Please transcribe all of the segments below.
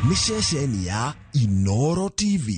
nĩ ceceni ya Inooro TV.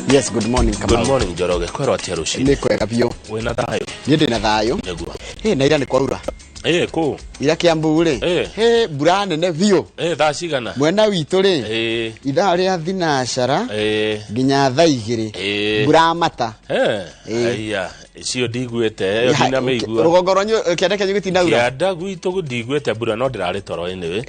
Yes, good morning, Kamau. Good morning, Joroge. Kwero atia ruci. Ni kwega biũ. Wina thayo. Niĩ ndĩna thayũ. Nĩguo. Na ira nĩ kwaura. Kũ. Ira Kiambu rĩ. Mbura nene biũ. Thaa cigana. Mwena witũ rĩ. Ithaa rĩa thinacara. Nginya thaa 2. Mbura mata. Aya. Cio ndigwete. Yo ndina meigua. Rũgongo rwanyu kĩanda kĩanyu gĩtinaura. Kĩanda gwitũ ndigwete mbura no ndĩrarĩ toro anyway.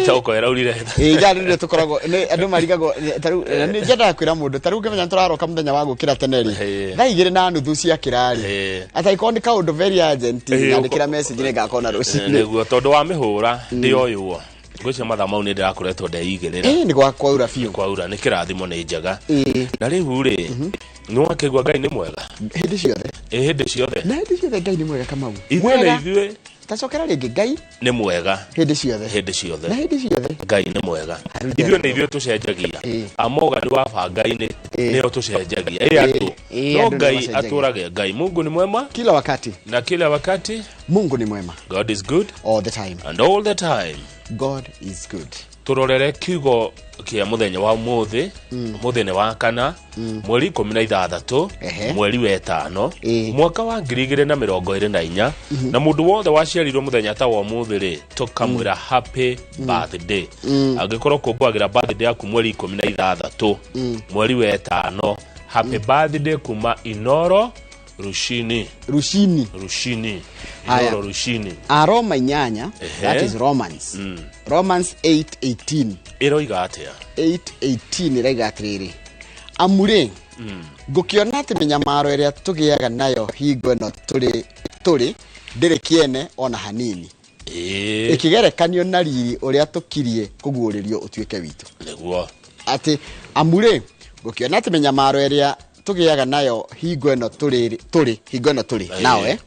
Tauko ĩraurire. Njari nĩ tũkoragwo andũ marigagwo tarĩu nĩ njenda kwĩra mũndũ tarĩu ngĩmenya tũraroka mũthenya wa gũkĩra tene rĩ. Thaa 2:30 cia kĩrarĩ. Ataiko nĩ kaũndũ very urgent nyandĩkĩra message nĩ ngakona rũcinĩ. Nĩguo tondũ wa mĩhũra ndĩoywo. Ngũcio mathaa mau nĩ ndĩrakoretwo ndeigĩrĩra. Nĩ gwaura biũ. Kwaura nĩ kĩrathimo nĩ njega. Na rĩu rĩ nĩ wakĩigua Ngai nĩ mwega. Hĩndĩ ciothe. Hĩndĩ ciothe. Na hĩndĩ ciothe Ngai nĩ mwega Kamau. Ithuĩ na ithuĩ tacokera rĩngĩ Ngai nĩ mwega. Hĩndĩ ciothe. Hĩndĩ ciothe. Na hĩndĩ ciothe Ngai nĩ mwega. Ithuĩ na ithuĩ tũcenjagia. Amoga nĩ wa Ngai nĩo tũcenjagia. Andũ no Ngai atũrage Ngai. Mungu ni mwema kila wakati. Na kila wakati Mungu ni mwema. God is good all the time. And all the time God is good. Turorere kiugo kia muthenya wa muthi muthenya wa kana mweri 16 mweri wa 5 mwaka wa 2024 na mundu wothe waciarirwo muthenya ta wa muthi ri tukamwira happy birthday agikorwo kungwagira birthday yaku mweri 16 mweri wa 5 happy birthday kuma Inooro Rushini. Inooro Rushini. Roma 8, that is Romans. Romans 8:18. Iroiga atia 8:18 ĩraiga atĩrĩrĩ. Amure ngũkĩona atĩ mĩnyamaro ĩrĩa tũgĩaga nayo hingo ĩno tũrĩ ndĩrĩ kĩene ona hanini. Ĩkĩgerekanio na riri ũrĩa tũkirie kũguũrĩrio ũtuĩke witũ. Nĩguo. Atĩ amure ngũkĩona atĩ mĩnyamaro ĩrĩa tũgĩaga nayo hingo ĩno tũrĩ nawe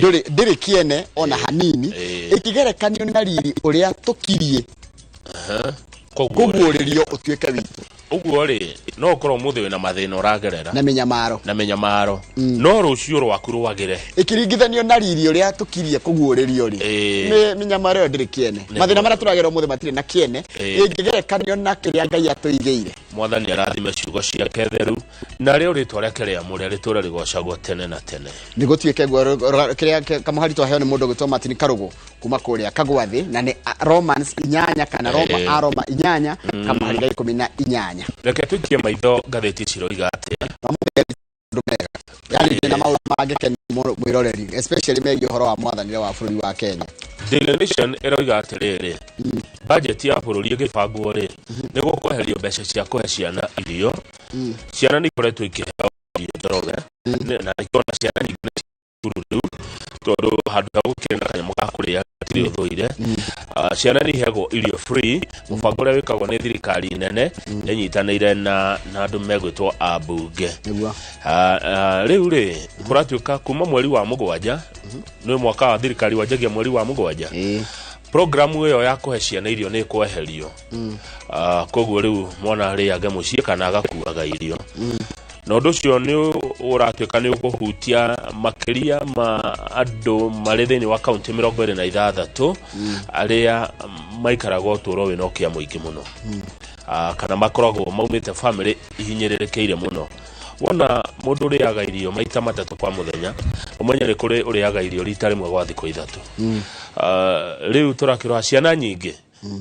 ndĩrĩ kĩene ona hanini ĩkĩgerekanio na riri ũrĩa tũkirie kũguũrĩrio ũtuĩke witũ. Uguo ri no korwo muthi wina mathina uragerera na menyamaro no rucio rwaku rwagire ikiringithanio na riri uria tukirie kuguũrĩrio ri menyamaro ndiri kiene mathina mara turagera muthi matire na kiene ingigerekanio na kiria Ngai atuigĩire. Mwathani arathime ciugo ciake theru na rĩo ritwa rĩake rĩa mũrĩa rĩtũra rigocagwo tene na tene. Nĩ gũtuĩke kiria kamũhari twaheo nĩ mũndũ gwĩtwo Martin Karugu kuma kũrĩa Kagwathi na nĩ Romans 8 kana Roma 8 kamũhari ga 18. Reke tuikie maitho ngathĩti ciroiga atĩa. Yani na maũndũ mangĩkenia mwĩroreri especially megiĩ ũhoro wa mwathanĩre wa bũrũri wa Kenya. Daily Nation ĩroiga atĩrĩrĩ budget ya bũrũri ĩgĩbangwo rĩ nĩ gũkweherio mbeca cia kũhe ciana irio. Ciana nĩ ikoretwo ikĩheo irio Njoroge na ikona ciana nyingĩ nĩ cukuru rĩu tondũ handũ ha gũkĩrĩ na kanyamũ ga kũrĩa gatirĩ ũthũire. Ciana nĩ iheagwo irio free. Mũbango ũrĩa wĩkagwo nĩ thirikari nene ĩnyitanĩire na andũ megwĩtwo ambunge. Rĩu rĩ kũratuĩka kuma mweri wa 7 nĩ mwaka wa thirikari wanjagia mweri wa 7 programu ĩyo ya kũhe ciana irio nĩ kweherio. Koguo rĩu mwana arĩage mũciĩ kana agakuaga irio. Na ũndũ ũcio nĩ ũratuĩka nĩ ũkũhutia makĩria ma andũ marĩ thĩinĩ wa kaunti 26 arĩa maikaraga ũtũũro wĩna ũkĩa mũingĩ mũno kana makoragwo maumĩte famĩlĩ ihinyĩrĩrĩkĩire mũno. Wona mũndũ ũrĩaga irio maita 3 kwa mũthenya ũmenye nĩ kũrĩ ũrĩaga irio rita rĩmwe gwa thikũ 3. Rĩu tũrakĩrora ciana nyingĩ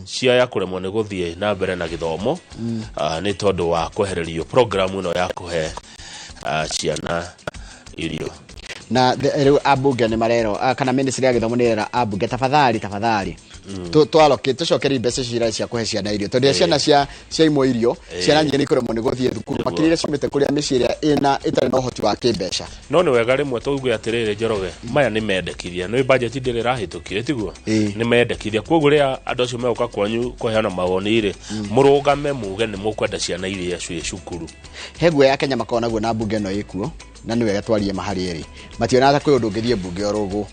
ciaya kũremwo nĩ gũthiĩ na mbere na gĩthomo nĩ tondũ wa kwehererio programu ĩno ya kũhe ciana irio. Na rĩu ambunge nĩ marero kana ministry ya gĩthomo nĩ rera ambunge tafadhali twaloke tucokeri mbeca cia kũhe ciana irio tondũ ciana cia imwe irio ciana nyingĩ nĩ ikoremwo nĩ gũthiĩ thukuru makĩria cimĩte kũrĩa mĩciĩ ĩrĩa ĩtarĩ na ũhoti wa kĩmbeca. No nĩ wega rĩmwe tuuge atĩrĩrĩ Njoroge maya nĩ mendekithia nĩ budget ndĩrĩ rahĩtũkire tiguo nĩ mendekithia koguo rĩa andũ acio megũka kwanyu kũheana mawoni rĩ mũrũgame muge nĩ mũkwenda ciana iria cio cukuru. Heguo ya Kenya makona guo na mbunge no ikuo na niwe gatwarie mahari eri mationa ta kwe undu ngithie bunge orogo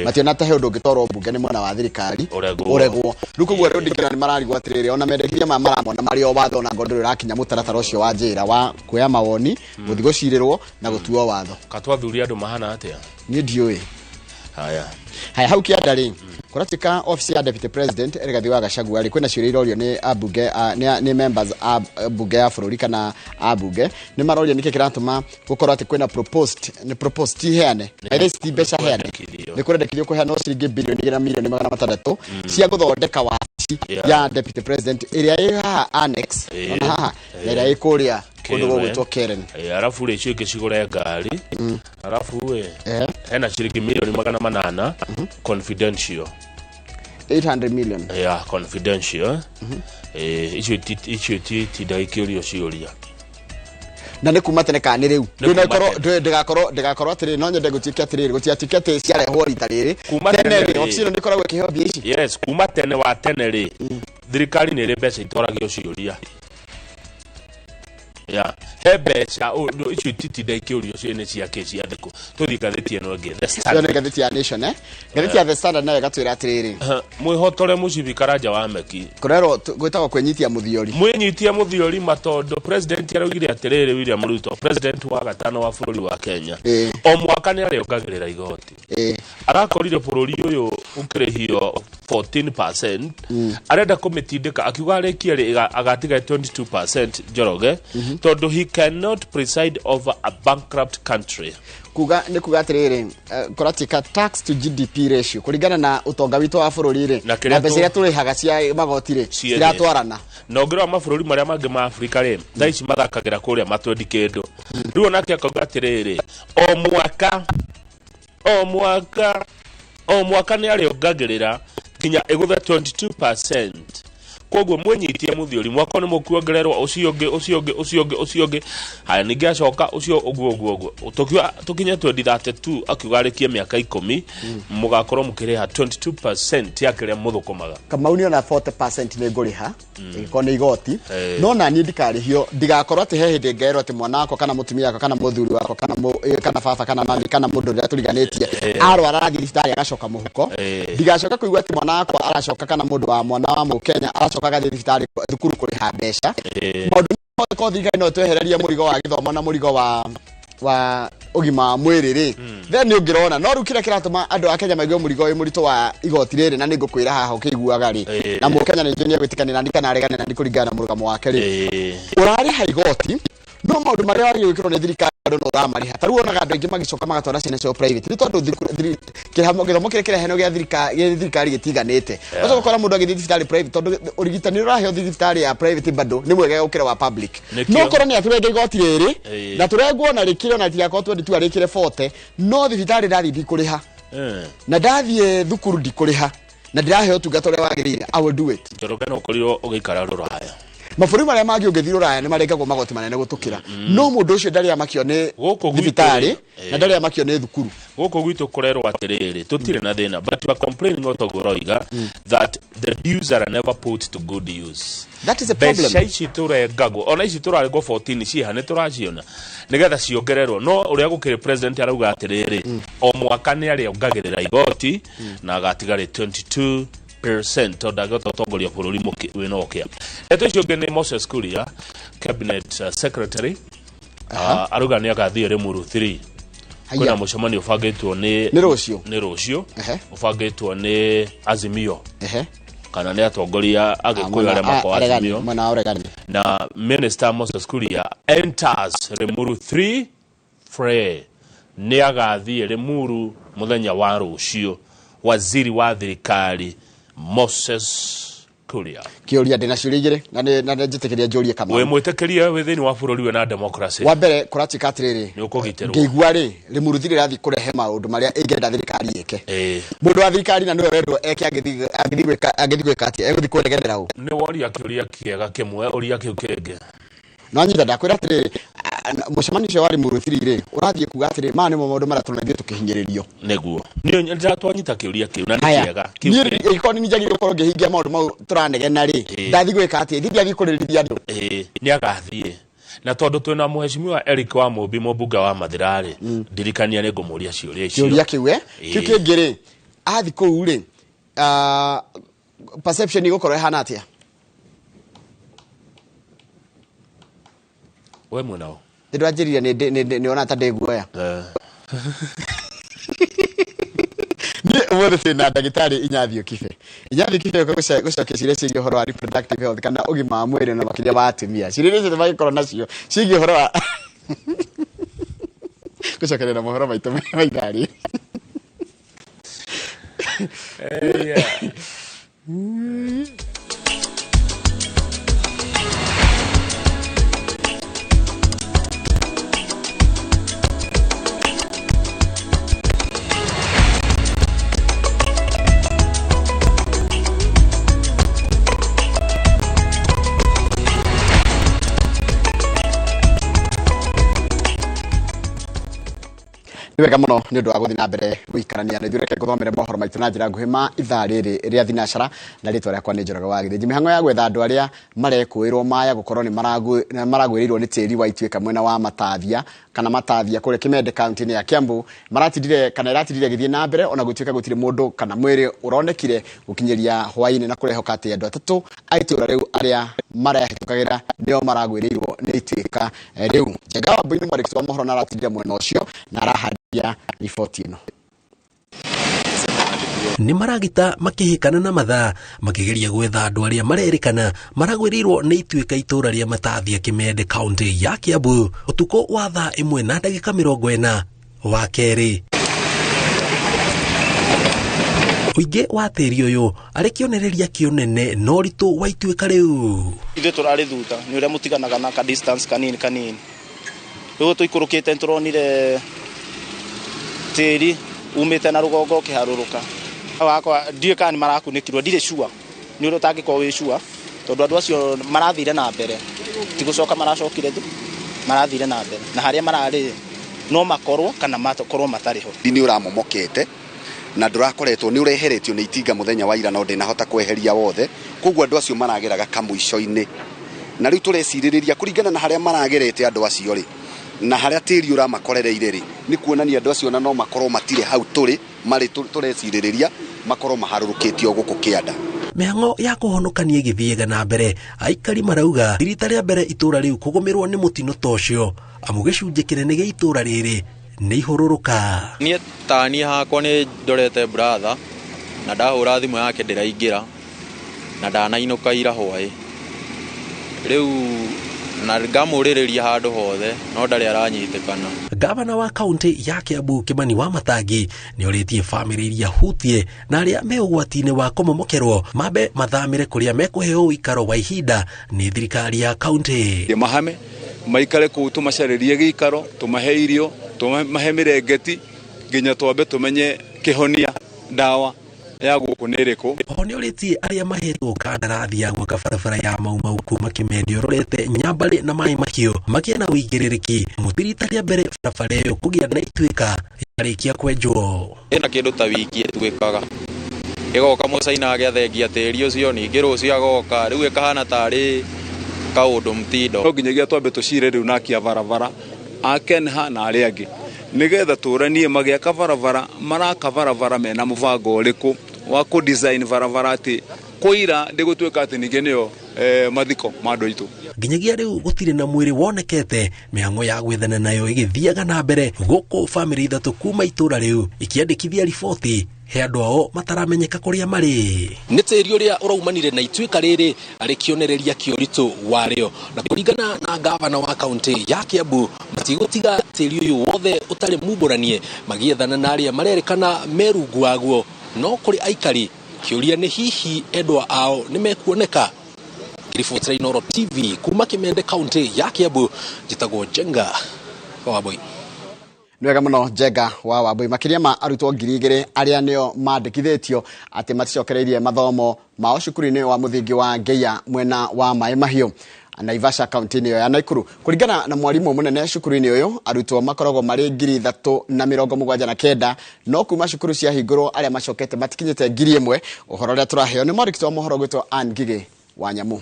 mationa ta he undu ngitoro bunge ni mwana wa thirikari uregwo ruko gwe ndikira ni marari gwatirire ona mendekiria maramo na mari o watho na ngondoro rakinya mutaratara ucio wa njira wa kuya mawoni guthigo cirirwo na gutuo watho katwathuri andu mahana atia ni ndioi haya hau kiandari kuratika office ya deputy president Rigathi wa Gachagua ari kwina ciuria irorio ni abunge ni members abunge ya bururi kana abunge ni marorio niki kiratuma gukorwo ati kwina proposed ti heane ire sti besha heane ni kurendekithio kuheana ciringi bilioni 600,000 cia guthondeka wabici ya deputy president iria iha annex ona haha iria ikuria kundu gwitwo Karen arafu ri cio gicigure ngari arafu we hena ciringi milioni 800 confidential 800 million yeah confidential icio ti ndaikiurio ciuria na ne kuma tene kana riu ndigakorwo atiri no nyende gutikia atiri gutia tiketi ciarehwo rita riri tene ofisi no ndikoragwo kihobia ici yes kuma tene wa tene ri thirikari ni ri mbeca itoragio ciuria ya hebecha icio titi ndaikiurio ciene cia kesi andiko tuthi gatheti eno nge the standard gatheti ya nation gatheti ya the standard nayo gatwira atiriri mwihotore mucibi karanja wa meki kurero gwitagwo kwenyitia muthiori mwinyitia muthiori matondo president araugire atiriri William Ruto president wa gatano wa bururi wa Kenya o mwaka ni ariongagirira igoti arakorire bururi uyu ukirihio 14% arenda kumitindika akiuga arekiari agatiga 22% Njoroge tondu he cannot preside over a bankrupt country kuga ni kuga atiriri kuratika tax to GDP ratio kuringana na utonga witu wa bururi ri na mbeca turihaga cia magoti ri ciratwarana no ngira mabũrũri maria mangi ma Africa ri thaici mathakagira kuria matwendi kindu riu nake akauga atiriri o mwaka ni ariongagirira kinya iguthe 22%. Kogwo mwenyitie muthiori mwako ni mukuongererwa ucio haya ningi acoka ucio uguo tukinya 2032 akiugarikie miaka 10 mugakorwo mukiriha 22% ya kiria muthukumaga kama unio na 40% ni nguriha ikone igoti no na ni ndikarihio ndigakorwo ati he hindi ngerwo ati mwana wako kana mutumia wako kana muthuri wako kana baba kana mami kana mundu ria turiganitie arwara rathi thibitari agacoka muhuko ndigacoka kuigwa ati mwana wako aracoka kana mundu wa mwana wa Mukenya kaga thibitari thukuru kuriha mbeca maundu ko thigari no twehereria murigo wa githomo na murigo wa ugima mwiri ri then ni ungirona no rukira kiratuma andu a Kenya maigwe murigo wi murito wa igoti riri na ningukwira haha ukiguaga ri na Mukenya ni njonia gwitikana na ndikana aregane na ndikuringana murugamo wake ri urari ha igoti no maundu maria wari wikiro ni thirikari no ramariha taruonaga andu ingi magicoka magatwara ciana cio private ni tondu githomo kire heno gia thirikari gitiganite uco gukora mundu agithi thibitari private tondu urigitani uraheo thibitari ya private bado ni mwega gukira wa public no korwo ni aturenge igoti riri na turengwo na rikiro na tiako 22 arikire 40 no thibitari ndari kuriha na ndathie thukuru ndikuriha na ndiraheo tungata uria wagirire I will do it Njoroge no korirwo ugikara ruraya mabũrũri maria mangi ungithiro raya ni marengagwo magoti manene gutukira no mundu ucio ndari amakio ni thibitari na ndari amakio ni thukuru guku gwitu kurerwo atiriri tutire na thina but we are complaining otogoroiga that the dues are never put to good use. That is a problem. Besha turengagwo ona ici turarego 14 ciha ni turaciona nigetha ciongererwo no uria gukire president arauga atiriri o mwaka ni ariongagirira igoti na agatigari 22% odagota tongoria bururi wino kia eto icio ngene Moses Kuria cabinet secretary aruga ni akathie Limuru 3 kuna mucemani ufagitwo ni rucio ufagitwo ni Azimio kana ni atongoria agikuya aria mako Azimio na minister Moses Kuria enters Limuru 3 free ni agathie Limuru muthenya wa rucio waziri wa thirikari Moses Kuria kiuria ndina ciuria na njitekeria njurie kama we mwitekeria we thini wa bururi we na democracy wa mbere kuratika atiriri ni ukugiterwo ngigwa ri Limuru thiri rathi kurehe maundu maria ingenda thirikari yeke mundu wa thirikari na niwe wendo eke agithigweka ati eguthi kuregerera u ni wori akiuria kiega kimwe uria kiu kenge no nyitha ndakwira atiriri mucemani cio wari Limuru thiri ri urathie kuga atiriri ma ni maundu maria tunathie tukihinyiririo neguo ni ndatwanyita kiuria kiu na ni kiega ni ikoni ni njagire gukorwo ngihingia maundu mau turanegena ri ndathi gwika ati thithi athi kuririthia andu ni agathie na tondu twina muheshimiwa Eric wa Mumbi mubunga wa Mathirari ndirikania ni ngumuria ciuria icio ciuria kiwe kiu kingiri athi kuu ri perception igukoro hana atia we munao ndio ajiriria ni ona ta ndeguoya ni wothe tena ndagitari Inyathio Kibe gucokia ciria ciĩgiĩ ũhoro wa reproductive health kana ũgima wa mwĩrĩ na makĩria wa atumia ciria icio magĩkorwo nacio ciĩgiĩ ũhoro wa gucokeria na mohoro maitũ maithari wega muno ni undu wa guthina mbere guikarania na thureke guthomere mohoro maitu na njira nguhi ma ithaa riri ria thinacara na ritwa riakwa ni Njoroge wa Githĩnji. Mihango ya gwetha andu aria marekuirwo maya gukorwo ni maragwiriirwo ni tiri wa Ituĩka mwena wa Matathia kana Matathia kule Kimende county ni ya Kiambu maratindire kana iratindire githie na mbere ona gutuika gutire mundu kana mwiri uronekire gukinyeria hwaini na kurehoka ati andu atatu aitura riu aria marahitukagira nio maragwiriirwo ni Ituĩka riu Njenga wa Mbũi mwandĩki wa mohoro na aratindire mwena ucio na araharia riboti ino. Ni maragita makihikana na mathaa makigeria gwetha andu aria marerikana maragwirirwo ni Ituĩka itura ria Matathia Kimende county ya Kiambu utuko wa thaa 1 na ndagika 40 wa keri. Uige wa tĩri uyu ari kionereria kionene no ritu wa Ituĩka riu ithe turari thutha ni uria mutiganaga na ka distance kanini riu tuikurukite turonire tĩri umite na rugongo kiharuruka wakwa ndie kana marakunikirwo ndire shua ni uri utangikwo wi shua tondu andu acio marathire na mbere tigucoka maracokire tu marathire na mbere na haria marari no makorwo kana makorwo matariho ni uramomokete na ndurakoretwo ni ureheretio ni itinga muthenya wa ira no ndinahota kweheria wothe koguo andu acio marageraga kamuico-ini na riu tureciririria kuringana na haria maragerete andu acio ri na haria tĩri uramakorereire ri ni kuonania andu acio na no makorwo matire hau turi mari tureciririria makorwo maharurukitio guku kianda. Mihango ya kuhonokania igithiega na mbere aikari marauga rita ria mbere itura riu kugumirwo ni mutino tocio amu gicunje kinene gia itura riri ni ihururuka. Nie tani hakwa ni ndorete brother na ndahura thimu yake ndiraingira na ndanainuka ira hwai riu na ngamuririria handu hothe no ndari aranyitikana. Gavana wa county ya Kiambu Kimani wa Matangi ni oritie family iria hutie na aria me ugwati-ini wa kumomokerwo mabe mathamire kuria mekuheo uikaro wa ihinda ni thirikari ya county. Mahame maikare ku tumacaririe giikaro tumahe irio tumahe mirengeti nginya twambe tumenye kihonia dawa ya guku niriku. Oni oritie aria mahetwo kandarathi ya gwaka barabara ya Mau kuma Kimende urorete Nyambari na Mai Mahiũ makiena uigĩrĩrĩki mutirita ria mbere barabara iyo kugia na Ituĩka yarikia kwenjwo. Ina kindu ta wiki etwikaga igoka mucaina agethengia tĩri ucio ningi rucio agoka riu ikahana tari kaundu mtindo no nginyagia twambe tucire riu nakia barabara akenha na aria angi nigetha turanie magiaka barabara maraka barabara mena mubango uriku wa ku design barabara ati kuira ndigutwika ati ningi niyo mathiko mando itu. Nginyagia riu gutire na mwiri wonekete mihango ya gwethana nayo igithiaga na mbere guku family ithatu kuma itura riu ikiandikithia riboti he andu ao mataramenyeka kuria mari. Ni tĩri uria uraumanire na Ituĩka riri ari kionereria kioritu wario na kuringana na gavana wa county ya Kiambu matigutiga tĩri uyu wothe utari mumburanie magiethana na aria marerikana merungu waguo no kuri aikari kiuria ni hihi endwa ao ni mekuoneka. Riboti ya Inoro TV kuma Kimende county ya Kiambu jitagwo Njenga wa Mbũi. Nwega muno Njenga wa Wambũi. Makiria ma arutwo 2,000 aria nio mandikithitio ati maticokereirie mathomo mao cukuru-ini wa muthingi wa Ngeia mwena wa Mai Mahiũ Naivasha county ya Naikuru. Kuringana na mwarimu munene cukuru-ini uyu arutwo makoragwo mari 379 no kuma cukuru cia hingũrwo aria macokete matikinyite 1,000. Uhoro uria turaheo ni mwandĩki wa mohoro gwitwo Ann Ngigi wa Nyamu.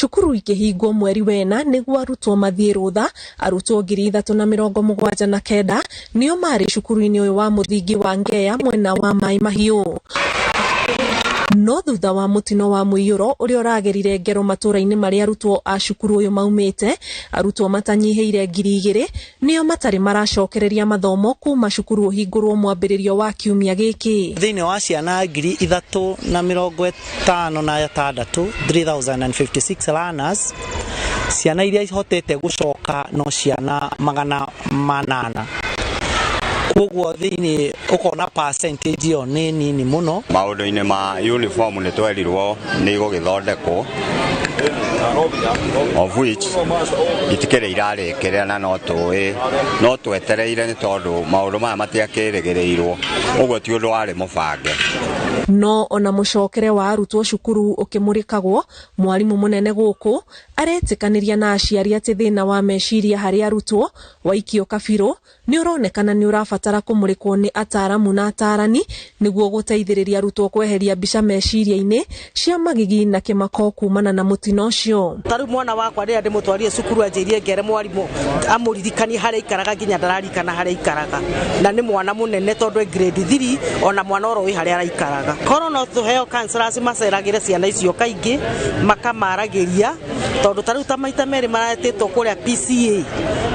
cukuru ikihingwo mweri wena niguo arutwo mathie rutha arutwo 379 nio mari cukuru-ini uyu wa muthingi wa Ngeya mwena wa Mai Mahiu. No thutha wa mutino wa muiyuro uria uragerire ngero matura-ini maria arutwo a cukuru uyu maumite, arutwo matanyiheire 2,000 nio matari maracokereria mathomo kuma cukuru uhingurwo mwambiririo wa kiumia giki. Thiini wa ciana 356 3056 learners, ciana iria ihotete gucoka no ciana 800. Koguo thiini ukona percentage yo ni nini muno. Maundu-ini ma uniform ni twerirwo ni gugithondekwo, of which itikire irarekerera no twetereire ni tondu maundu maya matiakirigirirwo, uguo ti undu wari mubange. No ona mucokere wa arutwo cukuru ukimurikagwo, mwarimu munene guku aretikaniria na aciari ati thina wa meciria hari arutwo waikio kabiru ni uronekana ni urabatara kumurikwo ni ataramu na atarani niguo guteithiriria arutwo kweheria mbica meciria-ini cia magigi na kimako kumana na mutino ucio. Taru mwana wakwa ria ndimutwarie cukuru anjirie ngere mwarimu amuririkanie haria ikaraga nginya ndararikana haria ikaraga, na ni mwana munene tondu grade 3 ona mwana oro wi haria araikaraga. Kono no tuheo counselors maceragire ciana icio kaingi makamaragiria tondu taru ta maita meri maratetwo kuria PCA,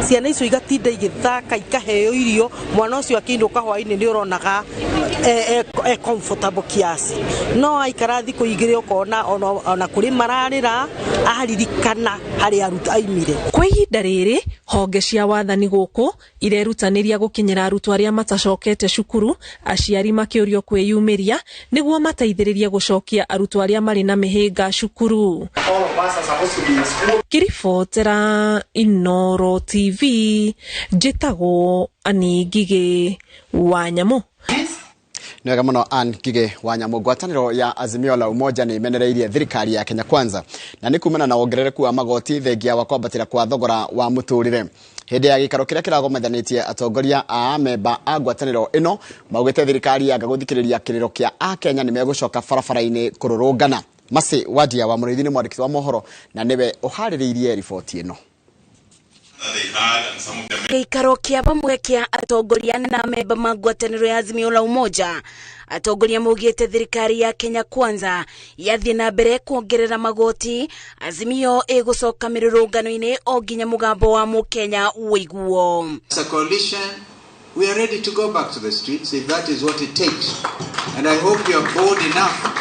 ciana icio igatinda igithaka ikaheo irio, mwana ucio akinduka hwaini ni uronaga comfortable kiasi, no aikara thiku igire ukona ona kuri mararira aharirikana hari aruta aimire. Kwa ihinda riri honge cia wathani guku irerutaniria gukinyira arutwo aria matacokete cukuru, aciari makiurio kwiyumiria niguo mateithiririe gucokia arutwo aria mari na mihinga cukuru. Kiribotera Inoro TV, njitagwo Ani Ngige Wanyamu. Nega muno Ann Ngige Wanyamu. Ngwataniro ya Azimio la Umoja ni imenereirie thirikari ya Kenya Kwanza na ni kumana na wongerereku wa magoti thengia wa kwambatira kwa thogora wa muturire. Hende ya gikaro kiria kiragomethanĩtie atongoria a memba a ngwatanĩro ĩno maugĩte thirikari yanga gũthikĩrĩria kĩrĩro kĩa Akenya nĩ megũcoka barabara-inĩ kũrũrũngana. Masi Wadia wa Mũrĩithi nĩ mwandĩki wa mohoro na niwe ũharĩrĩirie riboti ĩno. Gĩikaro kĩa bamwe kĩa atongoria na memba ma ngwatanĩro ya Azimio la Umoja, atongoria maugĩte thirikari ya Kenya Kwanza yathie na mbere kuongerera magoti, Azimio ĩgũcoka mĩrũrũngano-inĩ o nginya mũgambo wa Mũkenya ũiguo. As a coalition, we are ready to go back to the streets if that is what it takes, and I hope you are bold enough.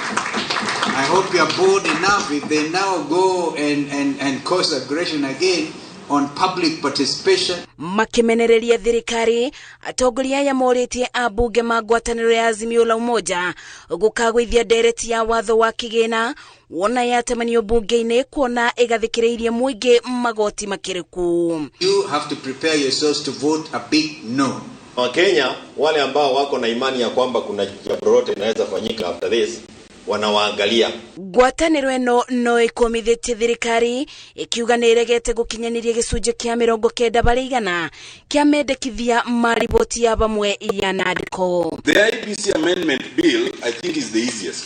I hope you are bold enough if they now go and cause aggression again on public participation. Makimenereria thirikari, atongoria ya morĩtie ambunge ma ngwatanĩro ya Azimio la Umoja gũkagwithia ndereti ya watho wa kĩgĩna wona yatemanio bunge-inĩ kuona ĩgathikĩrĩirie mũingĩ magoti makĩrĩku. You have to prepare yourselves to vote a big no. Wakenya wale ambao wako na imani ya kwamba kuna jambo lolote linaweza fanyika after this wanawaangalia. Ngwatanĩro ĩno no ĩkomithĩtie thirikari ĩkiuga nĩ ĩregete gũkinyaniria gĩcunjĩ kĩa 90% kĩa mendekithia ma riboti ya bamwe ya NADCO. The IEBC amendment bill I think is the easiest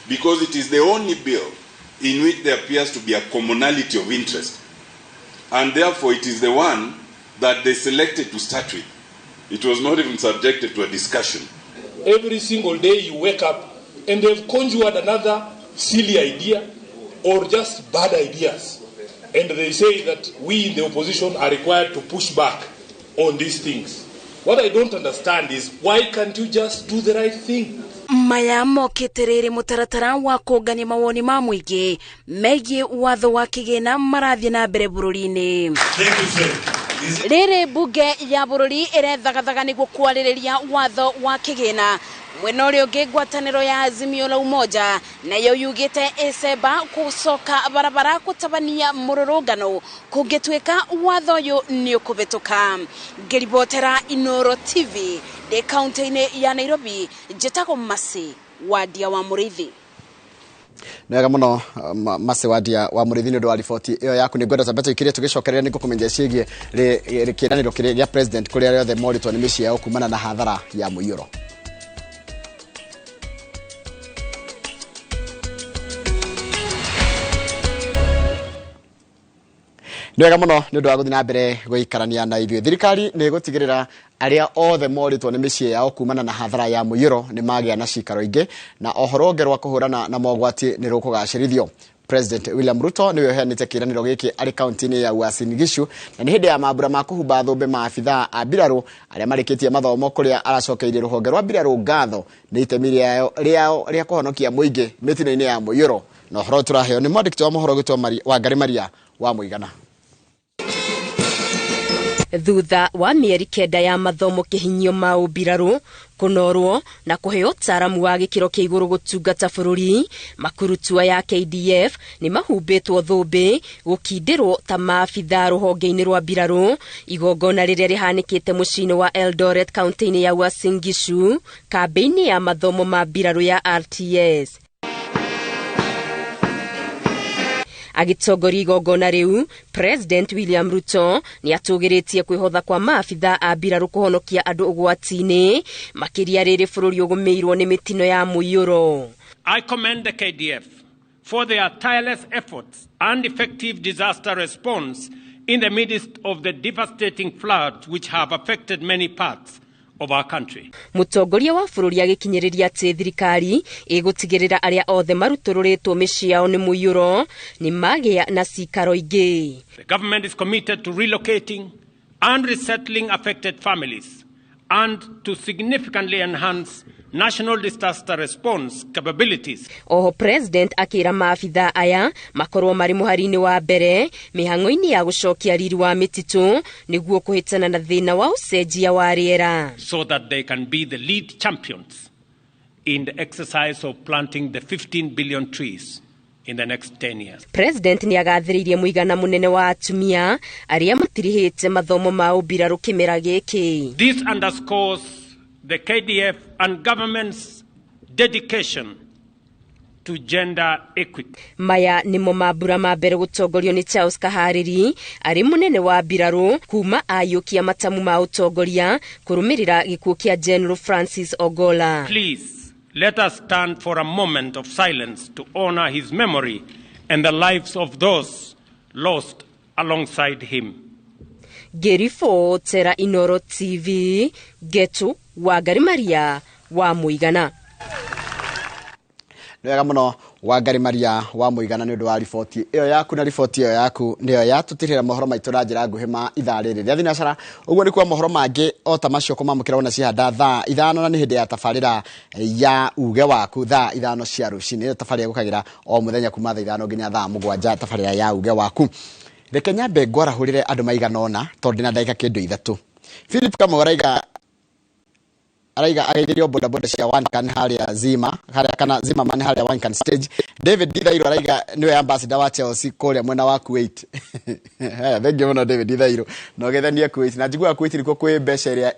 because it is the only bill in which there appears to be a commonality of interest, and therefore it is the one that they selected to start with. It was not even subjected to a discussion. Every single day you wake up and they've conjured another silly idea or just bad ideas. And they say that we in the opposition are required to push back on these things. What I don't understand is why can't you just do the right thing? Maya mokĩte rĩrĩ mũtaratara wa kũngania mawoni ma mũingĩ megiĩ watho wa kĩgĩna marathiĩ na mbere bũrũri-inĩ. Rĩrĩ bunge ya bũrũri ĩrethagathaga nĩguo kwarĩrĩria watho wa kĩgĩna. Mwena ũrĩa ũngĩ ngwatanĩro ya Azimio la Umoja nayo yugĩte ĩcemba gũcoka barabara gũtabania mũrũrũngano kũngĩtuĩka watho ũyũ nĩ ũkũbĩtũka. Ngĩribotera Inoro TV de kaunti-inĩ ya Nairobi, njĩtagwo Masi Wadia wa Mũrĩithi. Nega muno Masi Wadia wa Mũrĩithi nĩ ũndũ wa riboti ĩyo yaku. Nĩ ngwenda tabeta ikirie tũgĩcokereria nĩ gũkũmenyithia ciĩgiĩ kĩĩranĩro kĩrĩa gĩa president kũrĩa rĩothe moritwo nĩ mĩciĩ yao kumana na hathara ya mũiyũro. Nwega muno ni ndu aguthi na mbere guikarania na ithuĩ. Thirikari nĩ gutigirira aria othe moritwo nĩ mĩciĩ yao kumana na hathara ya mũiyũro nĩ magĩa na cikaro ingĩ na ohoro ngerwa kuhurana na mogwati nĩ rũkũgacĩrithio. President William Ruto niwe oheanĩte kĩĩranĩro gĩkĩ arĩ kaunti-inĩ ya Uasin Gishu na nĩ hĩndĩ ya mambura ma kũhumba thũmbĩ ma abithaa a mbirarũ arĩa marĩkĩtie mathomo kũrĩa aracokeirie rũhonge rwa mbirarũ ngatho nĩ itemi rĩao rĩa kũhonokia mũingĩ mĩtino-inĩ ya mũiyũro. Na ũhoro tũraheo nĩ mwandĩki wa mohoro gwĩtwo Wangari Maria wa Mũigana. Thutha wa mĩeri kenda ya mathomo kĩhinyio ma ũmbirarũ kũnorwo na kũheo ũtaaramu wa gĩkĩro kĩa igũrũ gũtungata bũrũri, makurutua ya KDF nĩ mahumbĩtwo thũmbĩ gũkindĩrwo ta maabithaa rũhonge-inĩ rwa mbirarũ, igongona rĩrĩa rĩhanĩkĩte mũciĩ-inĩ wa Eldoret kaunti-inĩ ya Uasin Gishu, kambĩ-inĩ ya mathomo ma mbirarũ ya RTS. Agitongoria igongona riu, President William Ruto ni atũgĩrĩtie kwĩhotha kwa maabithaa a mbirarũ kũhonokia andũ ũgwati-inĩ makĩria rĩrĩ bũrũri ũgũmĩirwo nĩ mĩtino ya mũiyũro. I commend the KDF for their tireless efforts and effective disaster response in the midst of the devastating floods which have affected many parts of our country. Mũtongoria wa bũrũri agĩkinyĩrĩria atĩ thirikari ĩgũtigĩrĩra arĩa othe marutũrũrĩtwo mĩciĩ yao nĩ mũiyũro nĩ magĩa na cikaro ingĩ. The government is committed to relocating and resettling affected families and to significantly enhance national disaster response capabilities. Oho President akĩra maabithaa aya makorwo marĩ mũhari-inĩ wa mbere mĩhang'o-inĩ ya gũcokia riri wa mĩtitũ nĩguo kũhĩtana na thĩna wa ũcenjia wa rĩera. So that they can be the lead champions in the exercise of planting the 15 billion trees in the next 10 years. President ni agathĩrĩirie mũigana mũnene wa atumia arĩa matirĩhĩte mathomo ma ũmbirarũ kĩmera gĩkĩ. This underscores the KDF and government's dedication to gender equity. Maya nimo mambura ma mbere gũtongorio ni Charles Kaharĩri arĩ mũnene wa mbirarũ kuma ayũkia matamu ma ũtongoria kũrũmĩrĩra gĩkuũ kĩa General Francis Ogola. Please let us stand for a moment of silence to honor his memory and the lives of those lost alongside him. Gerifo Tera Inoro TV Getu Wangari Maria wa Mũigana. Nwega muno Wangari Maria wa Mũigana nĩ ũndũ wa riboti ĩyo yaku, na riboti ĩyo yaku nĩyo yatũtirĩra mohoro maitũ na njĩra nguhĩ ma ithaa rĩrĩ rĩa thinacara. Ũguo nĩ kwa mohoro mangĩ o ta macio kũmamũkĩra na cihanda thaa 5 na nĩ hĩndĩ ya tabarĩra ya uge waku thaa 5 cia rũcinĩ. Tabarĩra gũkagĩra o mũthenya kuma thaa 5 nginya thaa 7 tabarĩra ya uge waku. Reke nyambe ngwarahũrĩre andũ maigana ũna tondũ na ndagĩka kĩndũ ithatũ. Philip Kamau araiga agairio bodaboda cia One Can harĩa Zima kana Zima man harĩa One Can stage. David Dithairo araiga niwe ambassador wa Chelsea kũrĩa mwena wa Kuwait. Thank you muno David Dithairo. No gethanie Kuwait na njiguaga Kuwait nĩkuo kwĩ mbeca ĩrĩa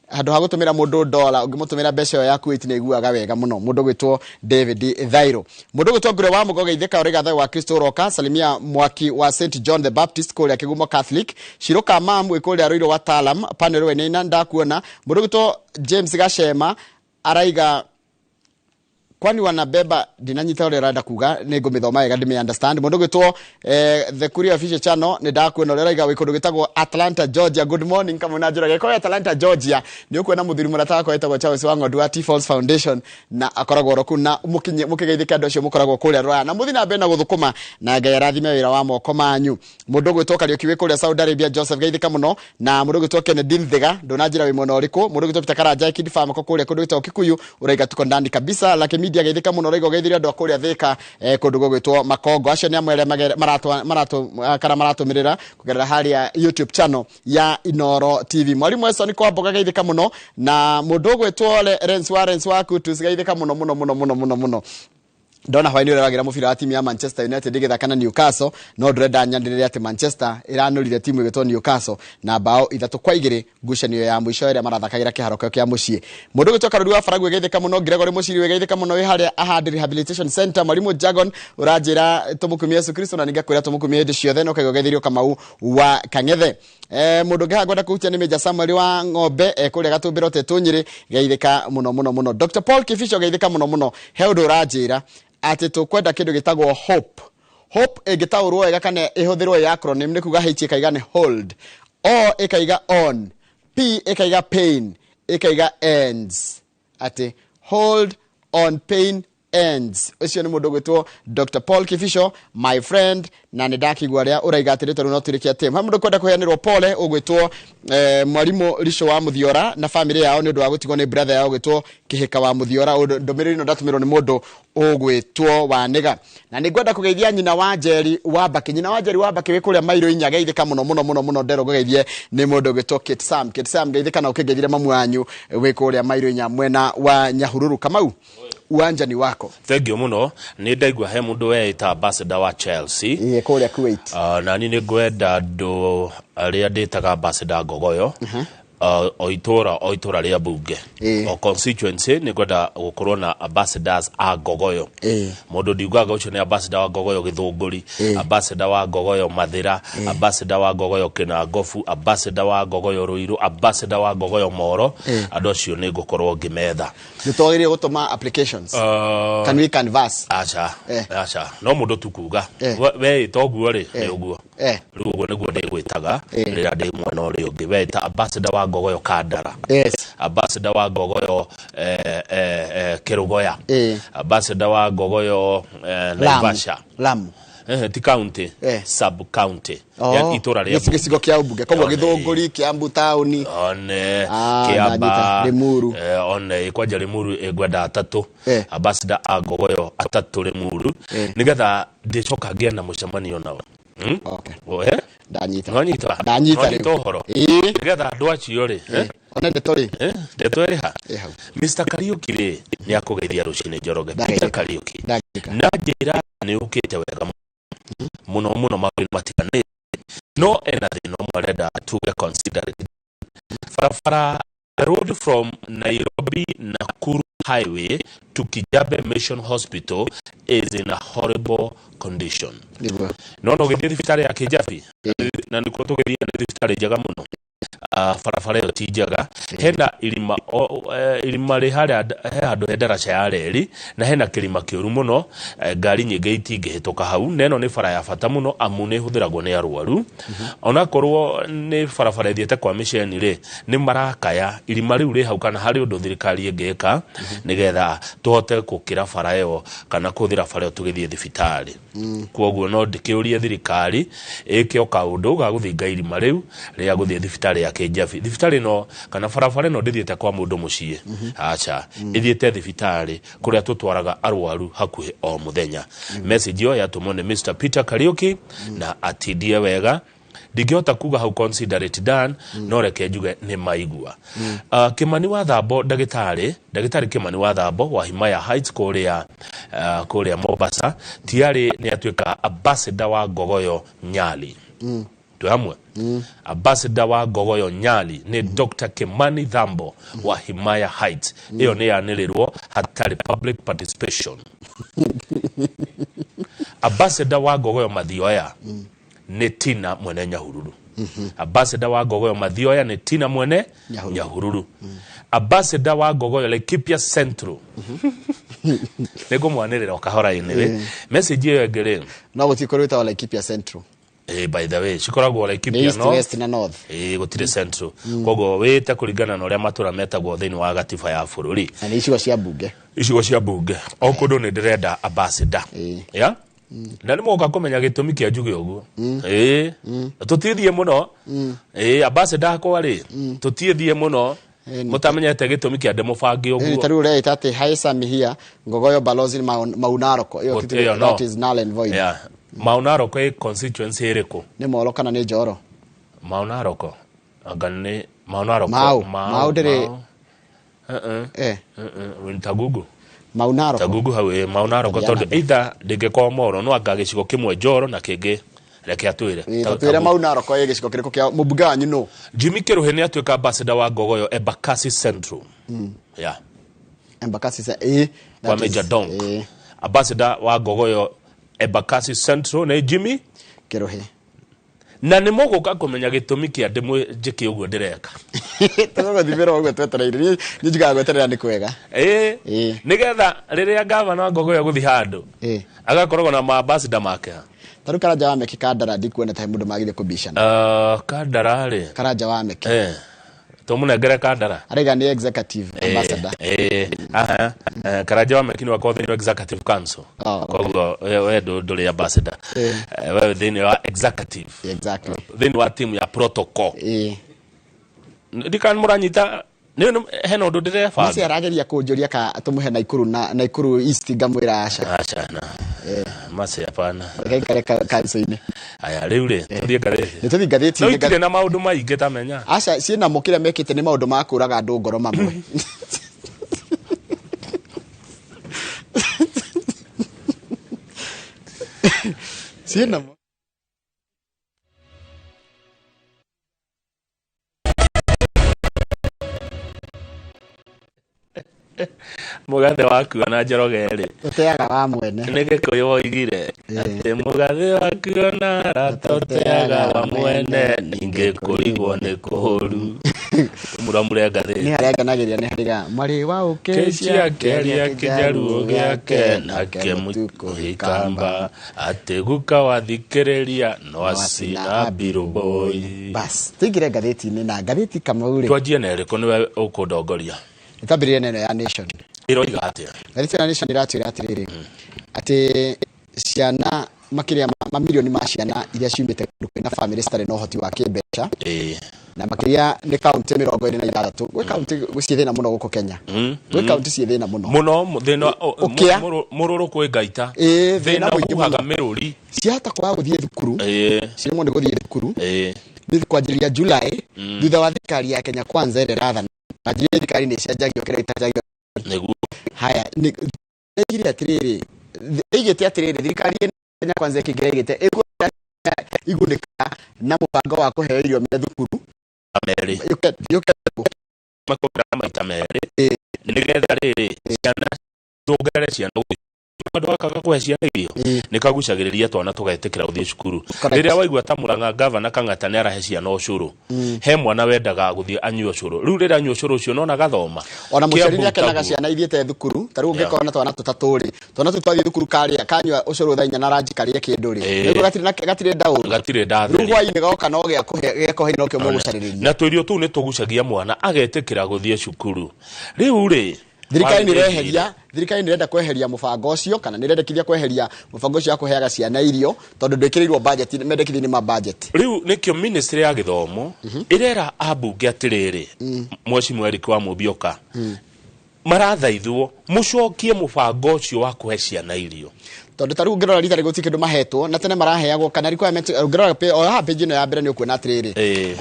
handũ ha gũtũmĩra mũndũ $1 ũngĩmũtũmĩra mbeca ĩyo ya Kuwait nĩ iguaga wega mũno. Mũndũ gwĩtwo David Thairo. Mũndũ gwĩtwo Ngũre wa Mũgoga Itheka ũrĩ gathaĩ wa Kristo Roka, Salimia Mwaki wa St John the Baptist kũrĩa Kĩgumo Catholic, Shiroka Mam kũrĩa Rũiro wa Talam, panel wene ndakuona. Mũndũ gwĩtwo James Gashema araiga kwani wanabeba dinanyita ule rada kuga nego mithoma wega ndime understand. Mundu gwitwo the Courier Official Channel ni ndakuona ule raiga wikundu gitagwo Atlanta Georgia. Good morning kama unajura geko Atlanta Georgia ni ukwena muthiri murataka ko etagwo Charles Wangodu wa T-Falls Foundation na akoragwo roku na mukigeithika andu acio mukoragwo kuria Roya na muthi na bena guthukuma na Ngai arathime wira wa moko manyu. Mundu gwitwo Kariuki wi kuria Saudi Arabia Joseph geithika muno na mundu gwitwo Kennedy Ndhiga ndonajira wi mwena uriku. Mundu gwitwo Peter Karanja Kid Farm ko kuria kundu gwitwo Kikuyu uraiga tuko ndani kabisa lakini media geithika muno raigo geithiria andu akuria Thika kundu gwitwo Makongo. Acio ni amwe maratumirira kugerera haria YouTube channel ya Inoro TV. Mwalimu weso ni kwa mboga geithika muno na mundu gwitwo Lawrence wa Kutu geithika muno. Ndona hwaini uragira mubira wa timu ya Manchester United igithakana Newcastle no ndurenda nyandirire ati Manchester iranurire timu igitwo Newcastle na bao 3-2 ngucanio ya mwisho ĩrĩa marathakagira kiharo kĩa muciĩ. Mundu gwĩtwo Karuri wa Faragwe geithika muno, Gregory Muciri geithika muno wi haria Ahad Rehabilitation Center. Mwalimu Jagon urajira tumukumia Yesu Kristo na ningakwira tumukumia hĩndĩ ciothe no kageithirio Kamau wa Kang'ethe. Mundu ngagwenda kuhutia ni Meja Samuel wa Ng'ombe kuria Gatumbiro Tetunyiri geithika muno. Dr Paul Kifisho geithika muno he undu urajira ati tukwenda kindu gitagwo hope igitaurwo wega kana ihũthĩrwo ya acronym nĩ kuga H ikaiga nĩ hold, O ikaiga on, P ikaiga pain, ikaiga ends. Ati hold on pain ends. Ucio ni mundu gwitwo Dr. Paul Kifisho, my friend, na nindakigwa ria uraigatirite runo turikia team. Ha mundu kwenda kuheanirwo pole ugwitwo mwarimu Risho wa Muthiora na family yao ni undu wa gutigwo ni brother yao gwitwo Kihika wa Muthiora. Ndomiriri no ndatumirwo ni mundu ugwitwo Waniga. Na ningwenda kugeithia nyina wa Njeri Wambaki. Nyina wa Njeri Wambaki wi kuria Mairo Inyaga ithika muno ndero kugeithie ni mundu gwitwo Kate Sam. Kate Sam geithika na ukigeithire mamu wanyu wi kuria Mairo Inya mwena wa Nyahururu. Kamau uwanja ni wako. Thank you muno. Ni ndaigwa he mundu weita ambassador wa Chelsea. Kuria Kuwait. Na ni ngwenda andu aria nditaga ambassador Ngogoyo. Oitora ria bunge. O constituency ni ngwenda gukorwo na ambassadors a Ngogoyo. Mundu ndiugaga ucio ni ambassador wa Ngogoyo Githunguri, ambassador wa Ngogoyo Mathira, ambassador wa Ngogoyo Kinangofu, ambassador wa Ngogoyo Ruiru, ambassador wa Ngogoyo Moro. Andu acio ni ngukorwo ngimetha. Nitwagiririe gutuma applications. Can we canvas? Acha. No mundu tukuga. We itoguo ri ni uguo. Riu uguo niguo ndigwitaga rira ndi mwena uri ungi. We ta ambassador wa Ngogoyo Kandara. Ambassador wa Ngogoyo Kirugoya. Ambassador wa Ngogoyo Naivasha. Lamu. Ti county, sub county. Ya itora ria gicigo kia ubunge kogwo Githunguri, Kiambu town, Kiamba, Limuru. Ikwaja Limuru egwenda atatu. Ambassador a Ngogoyo atatu Limuru. Nigetha ndicoka ngia na mucemanio nao. Okay. Ndanyita horo. Nigetha andu acio ri ona ndetori ndetwere ha Mr. Kariuki ri ni akugeithia rucine Njoroge. Mr. Kariuki na njira ni ukite wega muno mawili matikane no anything no marenda to be considered. Farafara, the road from Nairobi Nakuru Highway to Kijabe Mission Hospital is in a horrible condition. No githii thibitari ya Kijabe na nikuo tugithii ni thibitari njega muno. Farafara yo tijaga hena irima ri haria handu he ndaraca ya reri na hena kirima kiuru muno. Ngari nyingi itingihituka hau. Neno ni fara ya bata muno amu ni huthiragwo ni arwaru. Ona korwo ni farafara ithiete kwa mission ri ni marakaya irima riu ri hau kana hari undu thirikari ingeka nigetha tuhote gukira fara yo kana kuthira fara yo tugithie thibitari. Kwoguo no ndikiurie thirikari ike kaundu ga guthinga irima riu ria guthie thibitari ya Kijabe. Thibitari no kana farafara no ndithiete kwa mundu mucie. Acha ithiete thibitari kuria tutwaraga arwaru hakuhi o muthenya. Message yo yatumwo ni Mr. Peter Kariuki na atidie wega. Ndingihota kuga how consider it done no reke njuge ni maigua. Kimani wa Thambo ndagitari Kimani wa Thambo wa Himaya Heights kuria Mombasa tiari ni atuika ambassador wa Ngogoyo Nyali. Tuamwe ambassador wa Ngogoyo Nyali ni Dr. Kimani Thambo wa Himaya Heights. Iyo ni yanilirwo hatari public participation. Ambassador wa Ngogoyo Mathioya ni Tina mwene Nyahururu. Ambassador wa Ngogoyo Mathioya ni Tina mwene Nyahururu. Ambassador wa Ngogoyo Laikipia Central nego mwanirira okahora inewe. Message yo egere no gutikorwita wa Laikipia Central. By the way, shikoragwo Laikipia no west na north. Gutire central. Kogo wete kuringana na uria matura metagwo thini wa gatiba ya bururi. Na icigo cia bunge. Icigo cia bunge. Okundu ni ndirenda ambassador. Ya? Na ni moka kumenya gitumi kia njuge uguo. Tutithie muno. Ambassador akwa ri. Tutithie muno. Mutamenyete gitumi kia demofangi uguo. Taru ri tate Haisa Mihia Ngogoyo Balozi Maunaroko. Iyo kitu that is null and void. Yeah. Maunaroko constituency eriko ni Molo kana ni Njoro. Maunaroko agane Maunaroko Mau ndiri Tagugu Maunaroko Tagugu hawe Maunaroko tondu either ndingekwa Moro no agagicigo kimwe Njoro na kingi reke atwire twire Maunaroko gicigo kiriko kia mubuga wanyu no Jimmy Kiruhe ni atuika ambassador wa Ngogoyo Embakasi Central. Yeah, Embakasi kwa Major Donk ambassador wa Ngogoyo Embakasi Central na Jimmy Kiruhe. Na ni mogoka kumenya gitumi kia ndimwe njiki uguo ndireka. Tugo thimero uguo twetereire ni njiga gweterera ni kwega. Nigetha riria gavana Ngogoyo guthi handu agakorwo na ambassador make. taru Karanja wa Meki Kandara ndikuona ta mundu magire kubishana Kandara ri Karanja wa Meki tomunengere Kandara arega ni executive ambassador Karanja wa Meki ni wakothini executive council koguo we nduri ambassador we thini wa executive exactly thini wa team ya protocol ndikan muranyita nino hena undu ndirefa mase arageria kunjuria ka tumuhe na ikuru east ngamwira aca na mase hapana reka kanso-ini aya riu ri tuthie ngatheti nituthie ngatheti no itire na maundu maingi tamenya aca ciina mukire mekite ni maundu ma kuraga andu ngoro mamwe ciina mugathe waku na Njoroge ri uteaga wa mwene nige kuyo igire ati mugathe waku na ratoteaga wa mwene ninge kurigwo ni kuhuru muramure ngatheti ni haria nganagiria ni hariga mari wa ukecia keria kijaruo giake nake mutuko hikamba ati guka wathikiriria no asina biru boy bas tigire ngatheti-ini na ngatheti Kamau ri twajie na iriko niwe ukundongoria itabiririe neno ya Nation iroiga atia ngatheti ya Nation iratwira atiriri ati ciana makiria mamilioni ma ciana iria ciumite na family stare no hoti wa kimbeca na makiria ni county 26 gwe county guciethena muno guko Kenya gwe county ciethena muno thina mururu kwi ngaita thina uhaga miruri ciahota kwa guthie thukuru cirimwo ni guthie thukuru ni kwanjiria July thutha wa thirikari ya Kenya Kwanza ire rathana ajiri thirikari ni cianjagio kire itajagio niguo haya ni ngiri atiriri igete atiriri thirikari Kenya Kwanza ikigegete igunika na mubango wa kuhe irio me thukuru ameri yuke makora maita meri nigetha riri ciana tugere ciana andu akaga kuhe ciana irio nikagucagiriria twana tugetikira uthie cukuru riria waigua ta Murang'a governor Kang'ata ni arahe ciana ucuru he mwana wendaga guthie anyue ucuru riu riria anyue ucuru ucio nona gathoma ona muciari ni akenaga ciana ithiete thukuru taru ngikona twana tutaturi twana tutwathie thukuru karia kanyua ucuru thainya na ranji karia kindu ri nigo gatire ndauru riu hwaini goka no gia kuhe no kio mugucaririria na twirio tu ni tugucagia mwana agetikira guthie cukuru riu ri thirikari ni renda kweheria mubango ucio kana ni rendekithia kweheria mubango ucio akuheaga ciana irio tondu ndwikiriirwo budget mendekithia ni ma budget riu nikio ministry ya githomo irera abunge atiriri Mheshimiwa Eric wa Mubioka marathaithwo mucokie mubango ucio wa kuhe ciana irio tondu taru ngirora rita riguti kindu mahetwo na tene maraheagwo kana requirement ngirora o page no ya mbere ni ukuona atiriri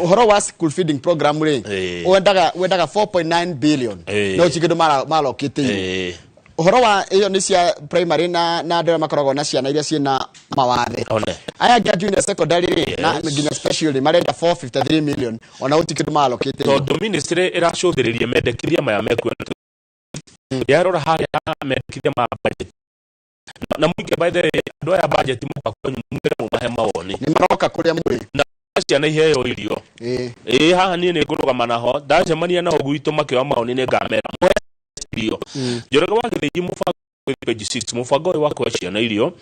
uhoro wa school feeding program ri wendaga 4.9 billion no chikindu malokite uhoro wa iyo ni cia primary na ndera makoragwo na ciana iria ciena mawathe aya junior secondary na nginya specially marenda 453 million ona utikindu malokite tondu ministry iracuthiririe mendekithia maya mekuona yarora haria mendekithia ma budget na mwingi by the andu ya budget mukakwenyu mungere mu mahema woni ni maroka kuria muri na ciana iheo irio haha ni ngurugama naho ndacemania na ogwito makiwa maoni ni ngamera irio Njoroge wa Githii mubango page 6 mubango wa kuhe ciana irio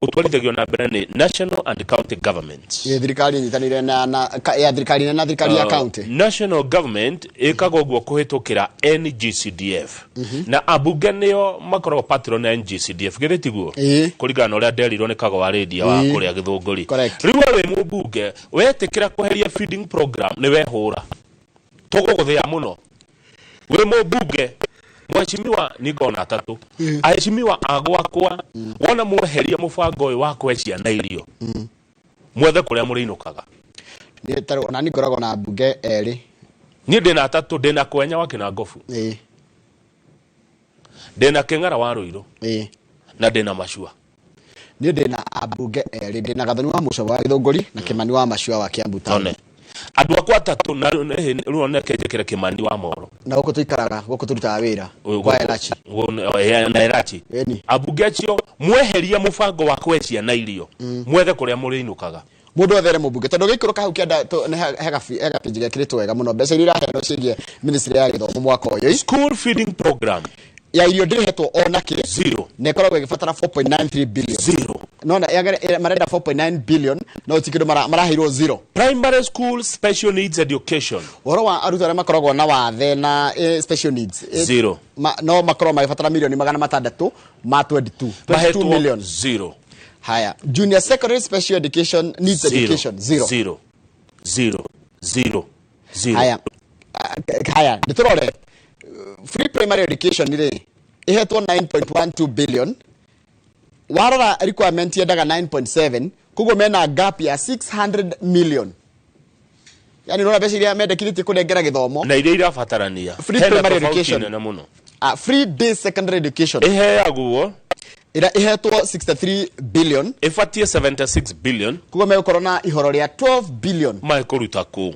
utwarithagio na mbere ni national and county governments thirikari nyitanire na thirikari na thirikari ya county national government ikaga uguo kuhitukira NGCDF na abunge nio makoragwo patron na NGCDF githitiguo kuringana uria nderirwo ni kago wa radio wa kuria Githunguri riu we mubunge wetikira kuheria feeding program ni wehura tuguguthia muno we mubunge Mheshimiwa nigona tatu aheshimiwa agwakwa wona muheria mubango uyu wa kuhe ciana irio mwethe kuria muriinukaga ni taru ona ni ngoragwo na bunge eri ni ndina tatu ndina kwenya wa Kinangofu ndina King'ara wa Ruiru na ndina Mashua ni ndina abunge eri ndina Gathoni wa Muco wa Githunguri na Kimani wa Mashua wa Kiambu Town andu akwa tatu na riu nekejekera Kimani wa Moro na guko tuikaraga guko turutaga wira kwa Elachi na Elachi abunge acio mweheria mubango wa kuhe ciana irio mwethe kuria muriinukaga mundu othere mubunge tondu gikuru hau kienda hega page gekiritwo wega muno mbeca iria iraheanwo cigie ministry ya githomo mwaka uyu school feeding program ya irio ndirihetwo ona ki zero na ikoragwo igibatara 4.93 billion zero no na marenda 4.9 billion no tikido marahirwo 0. Primary school special needs education. Oro wa aruto arĩa makoragwo na wathe na special needs 0. No makorwo magibatara milioni 600 ma 22 million 0. Haya, junior secondary special education needs education 0. Haya, nitorore free primary education nire ihetwo 9.12 billion. Warora requirement yendaga 9.7, kugo mena gap ya 600 million. Yani nona besi iria mendekithĩtie kũnengera gĩthomo na iria irabatarania free primary education na muno. Free day secondary education iheagwo ihetwo 63 billion, ifatie 76 billion, kugo megũkorwo na ihoro rĩa 12 billion maĩkũruta kũ.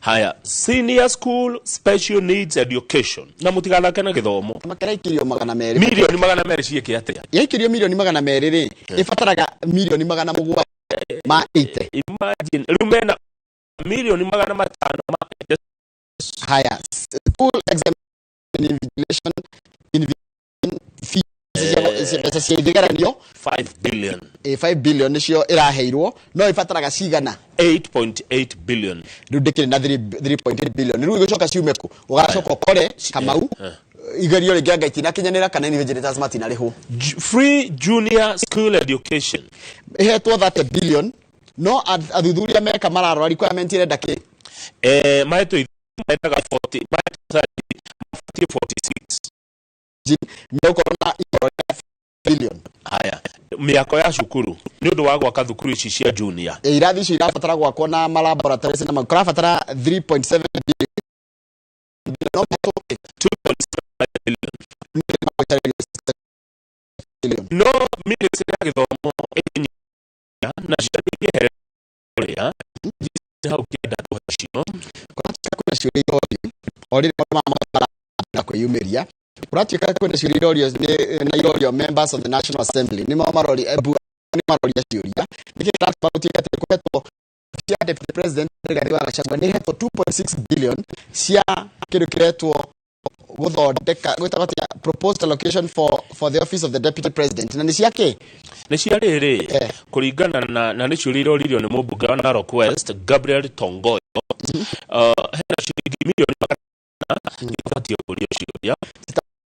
Haya, senior school special needs education na mutiganake na githomo makara ikirio 200 milioni 200 cieke atia ya ikirio milioni 200 ri ifataraga milioni 700 ma 80. Imagine rumena milioni 500 ma. Haya, school exam invigilation fees ya 5 billion 5 billion nicio iraheirwo no ifataraga cigana 8.8 billion rudikire na 3.8 billion riu igocoka ciumeku ugacoka kore Kamau igerio ringi ngaitina kinyanira kana invigilators matina riho. Free junior school education ihetwo 30 billion no athuthuria meka mararora requirement irenda ki mahetwo idaga 40 46 meukorwo na billion. Haya, miako ya cukuru ni undu wa gwaka thukuru ici cia junior irathi ici irabatara gwakwo na laboratories na makarabatara 3.7 billion no 2.7 billion no ministry ya githomo na shirika ya hau kienda tuhacio kuna ciuria ori na kwiyumiria kuratuika kwenda ciuria na irorio members of the National Assembly ni marori ciuria niki tutika kuhetwo cia deputy president Rigathi wa Gachagua ni hetwo 2.6 billion cia kindu kiretwo guthondeka gwitabatia proposed allocation for the office of the deputy president na ni ciake ni cia riri kuringana na ni ciuria iroririo ni mubunge wa Narok West Gabriel Tongoyo hena ciringi milioni 100 ibatie kuria ciuria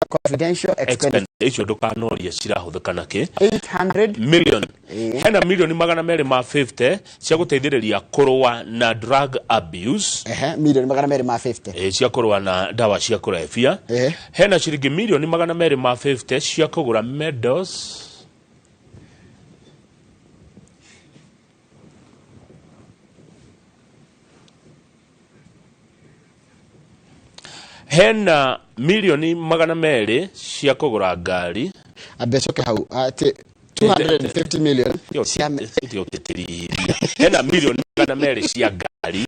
confidential expenditure ndukanoria cirahuthikana ki 800 million hena milioni 250 cia guteithĩrĩria kurwa na drug abuse milioni 250 cia kurwa na dawa cia kulevya hena ciringi milioni 250 cia kugura medals hena milioni 200 cia kugura ngari abecoke hau ati 250 million cia hena milioni 200 cia ngari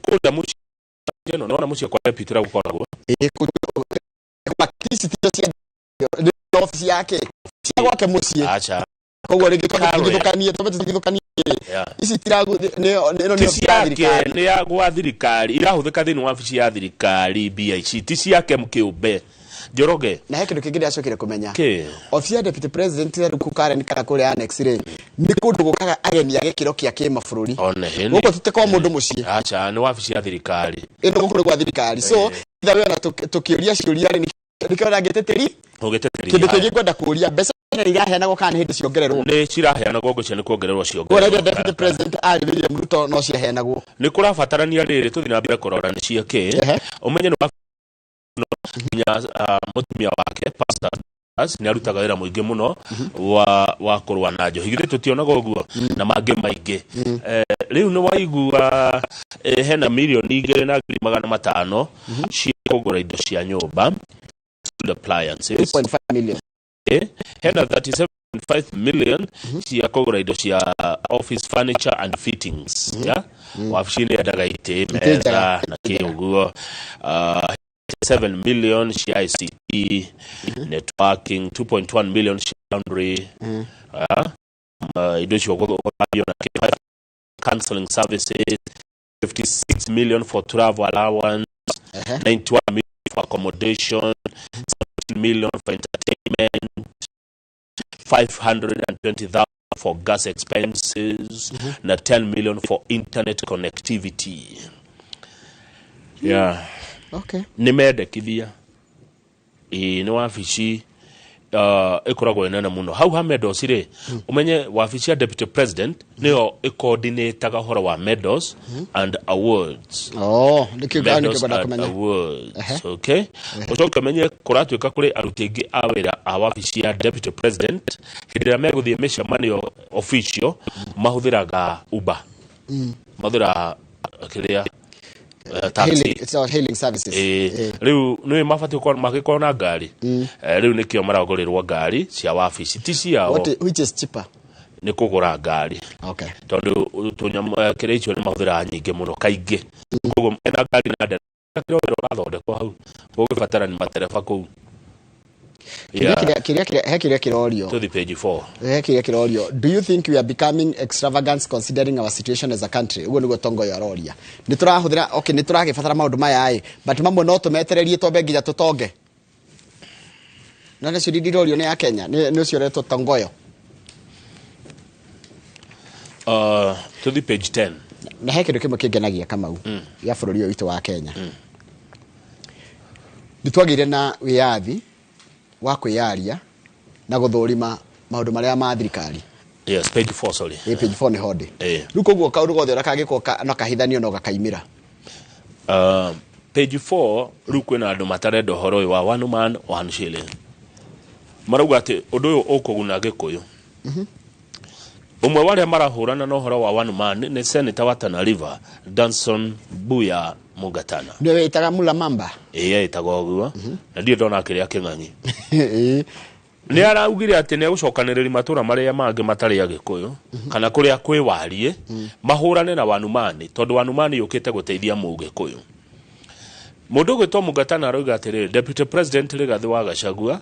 kuda muci no naona muci kwa deputy gukoragwo kwa kisi tio cia ofisi yake cia gwake mucie acha koguo rigithukanie tobete rigithukanie ici tiragu ni ya gwa thirikari irahuthika thini wa ofisi ya thirikari BIC ti ciake mkiumbe Njoroge na hekindu kingi ndacokire kumenya ofisi ya deputy president Ruku Karen kana kuri annex ri ni kundu gukaga ageni agekiro kia kimabũrũri guko tuteko mundu mucie acha ni ofisi ya thirikari endo gukuru gwa thirikari so ithawe na tukiuria ciuria ni nikora ngeteteri kindu kingi kwenda kuria mbeca iraheanagwo kana hindi ciongererwo ni ciraheanagwo ngũcia ni kuongererwo ciongererwo ora deputy president ari William Ruto no ciaheanagwo ni kurabatarania riri tuthi na mbere kurora ni ciake umenye no mutumia wake pastor ni arutaga wira muingi muno wa kurwa na njo higire tutionaga uguo na mangi maingi riu ni waigua hena milioni 2.5 cia kugura indo cia nyumba appliances 2.5 million hena 37.5 million cia kugura indo cia office furniture and fittings wafishini ya dagaite meza na kiuguo 7 million cia ICT networking 2.1 million cia laundry indo cia na counseling services 56 million for travel allowance 91 million for accommodation 17 million for entertainment 520,000 for gas expenses na 10 million for internet connectivity. Yeah. Okay. Nimendekithia ni wabici ikoragwo nene muno hau ha medals ri umenye wabici ya deputy president niyo coordinator horo wa medals and awards. Nikigani kibada kumenya awards. Okay. Ucoke menye kuratuika kuri arutingi awira a wabici ya deputy president hindira meguthie mishemanio official mahuthiraga Uber. Mahuthira kiria hailing services. Riu ni mafati ko magikona ngari. Riu nikio maragorirwo ngari cia wabici ti ciao. Which is cheaper? Ni kugura ngari. Okay. Tondu tunyama kireicho ni mahuthira nyingi muno kaingi. Koguo ena ngari na ndera kiro rathondekwo hau. Ugibatara ni matereba kuu. Kiria kirorio. To the page 4. Kiria kirorio. Do you think we are becoming extravagant considering our situation as a country? Ugo nigo tongo ya roria. Niturahuthira nituragibatara maundu maya ai, but mamwe no tumetererie tombe nginya tutonge. None cio ndirorio ni ya Kenya. Ni cio reto tongoyo. To the page 10. Na hekindu kimwe kingenagia Kamau ya bururi uyu witu wa Kenya. Nitwagire na wiyathi wa kwiyaria na guthurima maundu maria ma thirikari. Yes, page 4 sorry. Page 4 ni hodi. Ruko guo kaundu gothe rakagikwo no kahithanio no gakaimira. Page 4 ruko na andu matarenda horo wa one man one shilling. Marauga ati undu uyu ukuguna Gikuyu. Umwe wale marahurana no horo wa one man ni senator wa Tana River Danson Buya Mugatana. Ndewe itaga mula mamba. Itaga oguo. Na ndio ndona kiria king'angi. Ni araugire ati ne gucokaniriri matura maria mangi matari ya Gikuyu kana kuria kwi warie mahurane na wanumani tondu wanumani yukite guteithia Mugikuyu. Mundu gwitwo Mugatana arauga ati deputy president Rigathi wa Gachagua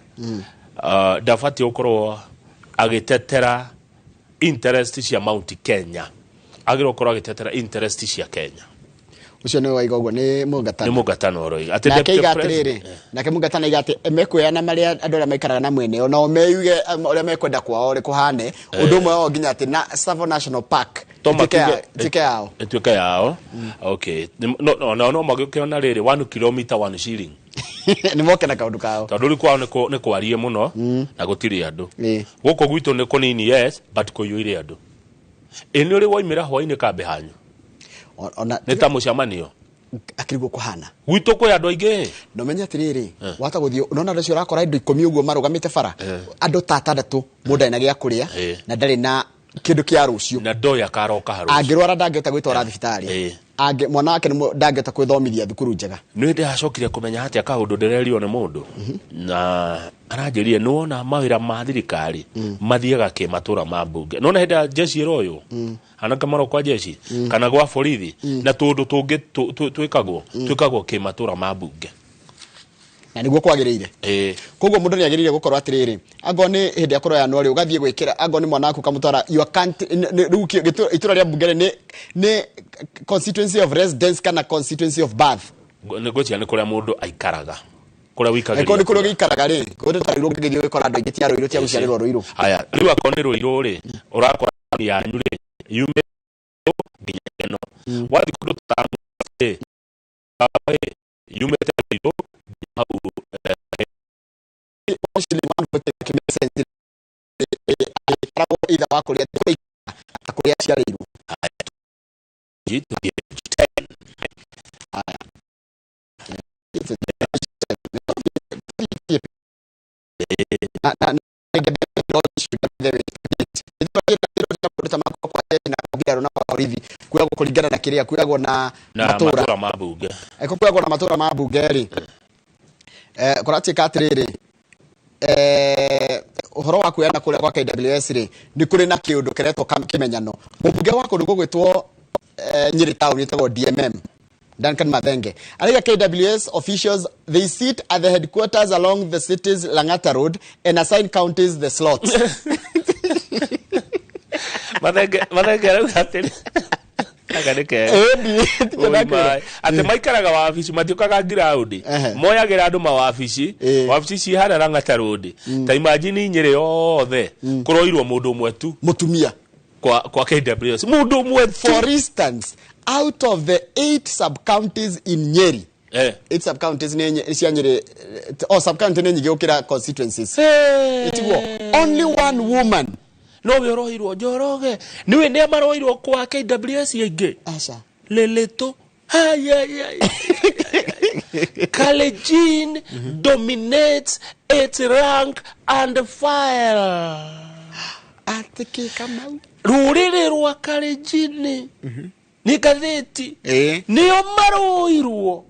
dafati ukorwo agitetera interest cia Mount Kenya. Agiro ukorwo agitetera interest cia Kenya. Ucio ni waiga uguo ni Mugatana. Ni Mugatana oroi. Ati deputy president. Nake Mugatana igate emekuyana maria andu aria maikaraga na mwene ona omeyuge uria mekwenda kwao ri kuhane undu mwe o nginya ati na Tsavo National Park tike yao. Tuke yao. Okay. No magikiona riri 1 kilometer 1 shilling. Ni moke na kaundu kao. Tondu ri kwao ni kwarie muno na gutiri andu. Guko gwitu ni kunini yes but kuyuire andu. Eni uri waimira hwaini kambe hanyu. Ona neta mucemanio akirigwo kuhana gwitu kwi andu aingi no menya atiriri wata guthio unona racio rakora indo 10 uguo marugamite bara andu tatandatu mundu ina gia kuria na ndari na kindu kia rucio na ndoya karoka haru angirwara ndangeta gwitwara thibitari ange mwana wake ndangeta kwithomithia thukuru njega ni ndi acokire kumenya atia kaundu ndirerio ni mundu na aranjirie nuona mawira ma thirikari mathiaga ki matura ma mbunge nona henda jeshi royo anaka maro kwa jeshi kana gwa borithi na tundu tungi twikagwo ki matura ma mbunge na niguo kwagiriire koguo mundu ni agiriire gukorwo atiriri ango ni hindi akorwo ya nori ugathie gwikira ango ni mwana waku kamutwara you can't itura ria mbunge ni constituency of residence kana constituency of birth ni gocia ni kuria mundu aikaraga kuria wikagiria eko ni kuria wikaraga ri kundu tarirwo ngigithio gikora andu ingiti aro iro tia guciarirwo ruiru aya riu akonirwo iru ri urakora yanyu ri yume nginya no wathi kundu ta yume iru hau actually man wote kimesenti arawo ida wakuria akuria ciariru jitu kulingana na kiria kwiragwo na matura ma mbunge eko kwiragwo na matura ma mbunge ri kuratika atiriri uhoro wa kuyana kuria kwa KWS ri ni kuri na kiundu kireto kimenyano mbunge wako ni gugwitwo Nyeri town itagwo DMM Duncan Mathenge aliga KWS officials they sit at the headquarters along the city's Langata Road and assign counties the slots. Mathenge agareke ate maikaraga wabici matiukaga ground moyagira andu mawabici wabici ci hana Rang'ata Road ta imagine Nyeri yothe kuroirwo mundu umwe tu mutumia kwa KWS mundu umwe. For instance, out of the 8 sub counties in Nyeri, 8 sub counties ni cia Nyeri or sub county ni nyingi ukira constituencies, itiwo only one woman no yoroirwo Njoroge niwe ne maroirwo kwa KWS yenge aca Leleto Kalenjin dominates its rank and file atike Kamau rurire rwa Kalenjin ni gatheti niyo maroirwo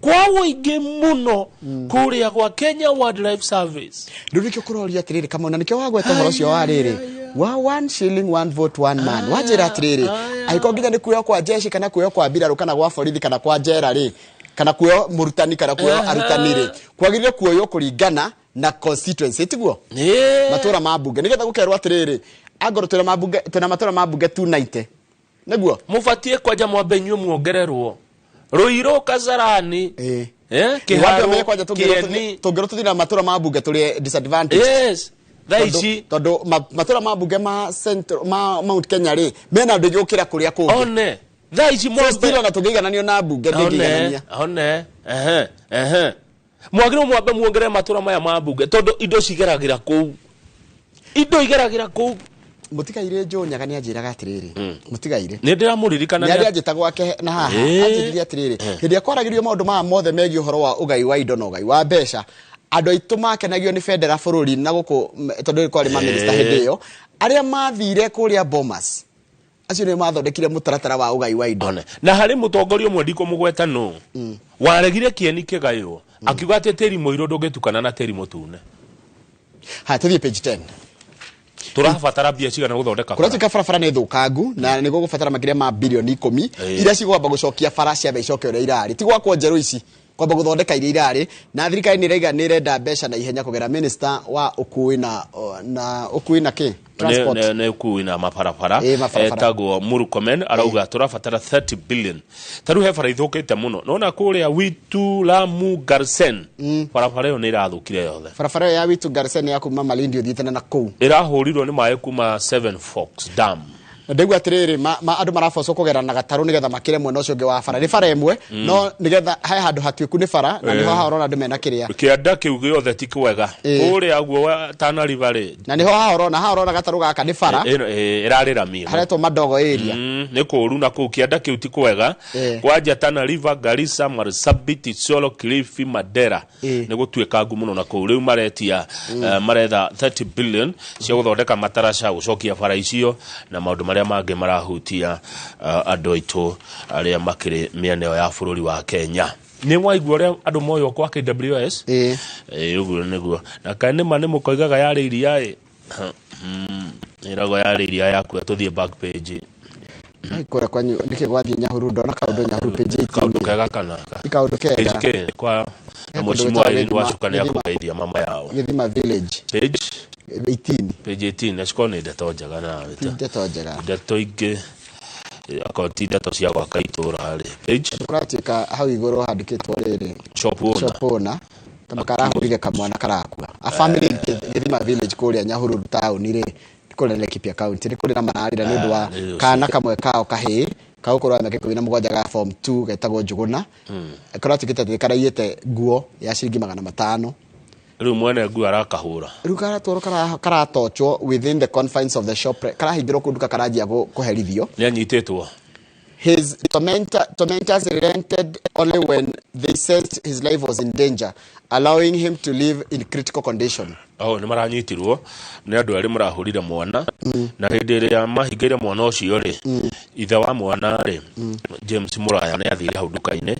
kwa wingi muno kuria kwa Kenya Wildlife Service. Rurikyo kuroria atiriri Kamau na nikyo wagweta horo cio wariri wa 1 shilling 1 vote 1 man wajira atiriri aiko nginya ni kuyo kwa jeshi kana kuyo kwa biraru kana kwa borithi kana kwa jera ri kana kuyo murutani kana kuyo arutanire kwagirire kuyo kuringana na constituency tiguo matura mabunge nigetha gukerwa atiriri agoro tuna mabunge tuna matura mabunge 290 neguo mufatie kwaja mwambe nywe muongererwo Ruiro Kasarani kihado me kwaja tugero tuthina matura mabunge tuli disadvantage. Yes thaici tondu matura mabunge ma central ma Mount Kenya ri mena ndu gukira kuria kungi one thaici mwambira na tugigananio na bunge ndigiganania one mwagire mwambe muongere matura maya mabunge tondu indo cigeragira ku mutigaire Njonyaga ni anjiraga atiriri mutigaire ni ndiramuririkana ni anjita gwake na haha anjiriria atiriri hindi akwaragirio maundu ma mothe megi uhoro wa ugai wa indo na ugai wa besha andu aitu makenagio ni federal bururi na guku tondu kwari ma minister hindi yo aria mathire kuria Bomas acio ni mathondekire mutaratara wa ugai wa indo na hari mutongoria umwe ndiko mugweta no waregire Kieni Kigayo akiuga ati teri muiro ndungitukana na teri mutune ha tuthie page 10 turabatara bia cigana guthondeka kuratika barabara ni thukangu na ni gugubatara makiria ma bilioni 10 iria cigwamba gucokia faracia be icoke uria irari tigwa kwa njeru ici kwamba guthondeka iria irari na thirikari ni raiga ni renda mbeca na ihenya kugera minister wa ukui na ki transport ne ukui na maparapara etagwo Murkomen arauga turabatara 30 billion taru he bara ithukite muno nona kuria Witu Lamu Garsen barabara yo ni irathukire yothe barabara ya Witu Garsen ya kuma Malindi uthitana na kuu irahurirwo ni maĩ kuma 7 Forks Dam ndegwa atiriri andu marafoco kugera na gataru nigetha makire mwena ucio ngi wa bara ni bara imwe no nigetha hai handu hatuiku ni bara na niho hahorona andu mena kiria kianda kiu giothe ti kwega kuria guo Tana River ri na niho hahorona gataru gaka ni bara irarira mio haretwo Madogo area ni kuru na ku kianda kiu ti kwega kwanja Tana River Garissa Marsabit Isiolo Kilifi Mandera ni gutuika ngumu na ku riu maretia maretha 30 billion cia guthondeka mataraca gucokia bara icio na maundu maria mangi marahutia andu aitu aria makiri mieneo ya bururi wa Kenya ni mwaigua ria andu moyo kwa KWS uguo niguo na kane mane mukoigaga yari iria irago yari iria yaku tuthie back page kora kwanyu ndike gwathie Nyahururu ndona kaundu Nyahururu page 18 kaundu kega kana kaundu kega kwa mucimu wa ni wacukania kugeithia mama yao Githima village page 18 nashikone ndeto njega nawe ndeto njega ndeto ingi akoti ndeto cia gwaka itura ri page kuratika hau iguru handikitwo riri shopona tamakara kamwana karakua a family Githima village kuria Nyahururu town ri kule Laikipia county ri kule na manarira ni undu wa kana kamwe kao kahi kaukorwa na kiko ina mugwanja ga form 2 getagwo Njuguna kuratikite karaiete nguo ya shilingi 500 riu mwene nguo arakahura riu karatworo karatochwo within the confines of the shop karahindiro kunduka karajia kuherithio ni anyitetwo his tormentors relented only when they sensed his life was in danger, allowing him to live in critical condition. Ni maranyitirwo ni andu ari marahurire mwana na hindi ria mahingaire mwana ucio ri ithe wa mwana ri James Muraya ni athire hau duka-ini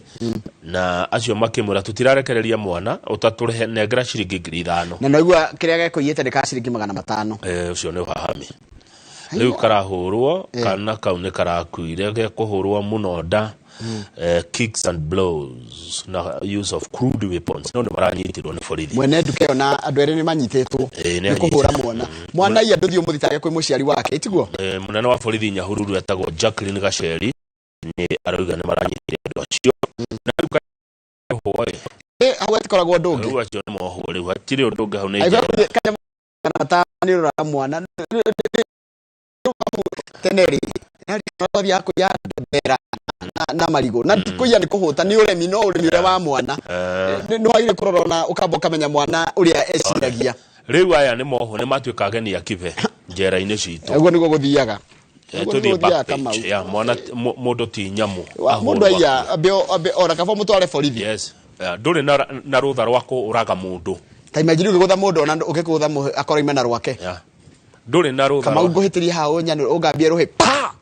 na acio makimura tutirarekereria mwana utaturehe nengera ciringi 5,000 na noigua kiria gekuiyete ni ka ciringi 500 ucio ni wahami riu karahurwo kana kau ni karakuire ge kuhurwo muno nda kicks and blows na use of crude weapons no maranyitirwo ni borithi mwene duke ona andu eri ni manyitetwo ni kuhura mwana iya nduthio muthitage kwi muciari wake itiguo munene wa borithi Nyahururu etagwo Jacqueline Gacheri ni arauga ni maranyitire andu acio na ruka hoye awete koragwo ndungi ruwa cio ni moho riu hatire undu ngahau ni kana ta ni rora mwana teneri nari yako ya bera na marigo na kuya ni kuhuta ni uremi no uremi wa mwana no waire kurorona ukamba kamenya mwana uria eciragia riu aya ni moho ni matuika ageni akive njera-ini citu ego niko guthiaga tuthi backstage ya mwana mundu ti nyamu mundu aya abe ora kaba mutware borithi yes nduri na rutha rwako uraga mundu ta imagine ukigutha mundu ona ukigutha akora imena rwake nduri na rutha kama unguhitiria hao nyano ugambia ruhe pa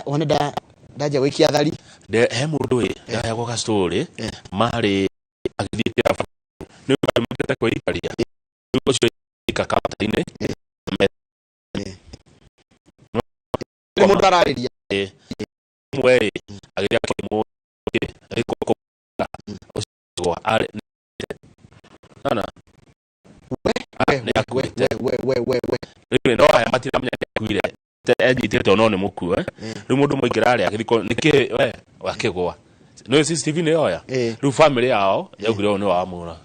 onenda ndaje wikia thari de he mundu we ya kwa story mari agithite ni mutete kwa ikaria uko cio ikakata-ini ni mundu arariria mwe agiria kimu iko ko are nana we no aya matira mnya kwire ejitete ono ni muku ri mundu muingira ari agithiko niki we wakigwa no CCTV ni oya ri family yao yaugire ni wa mura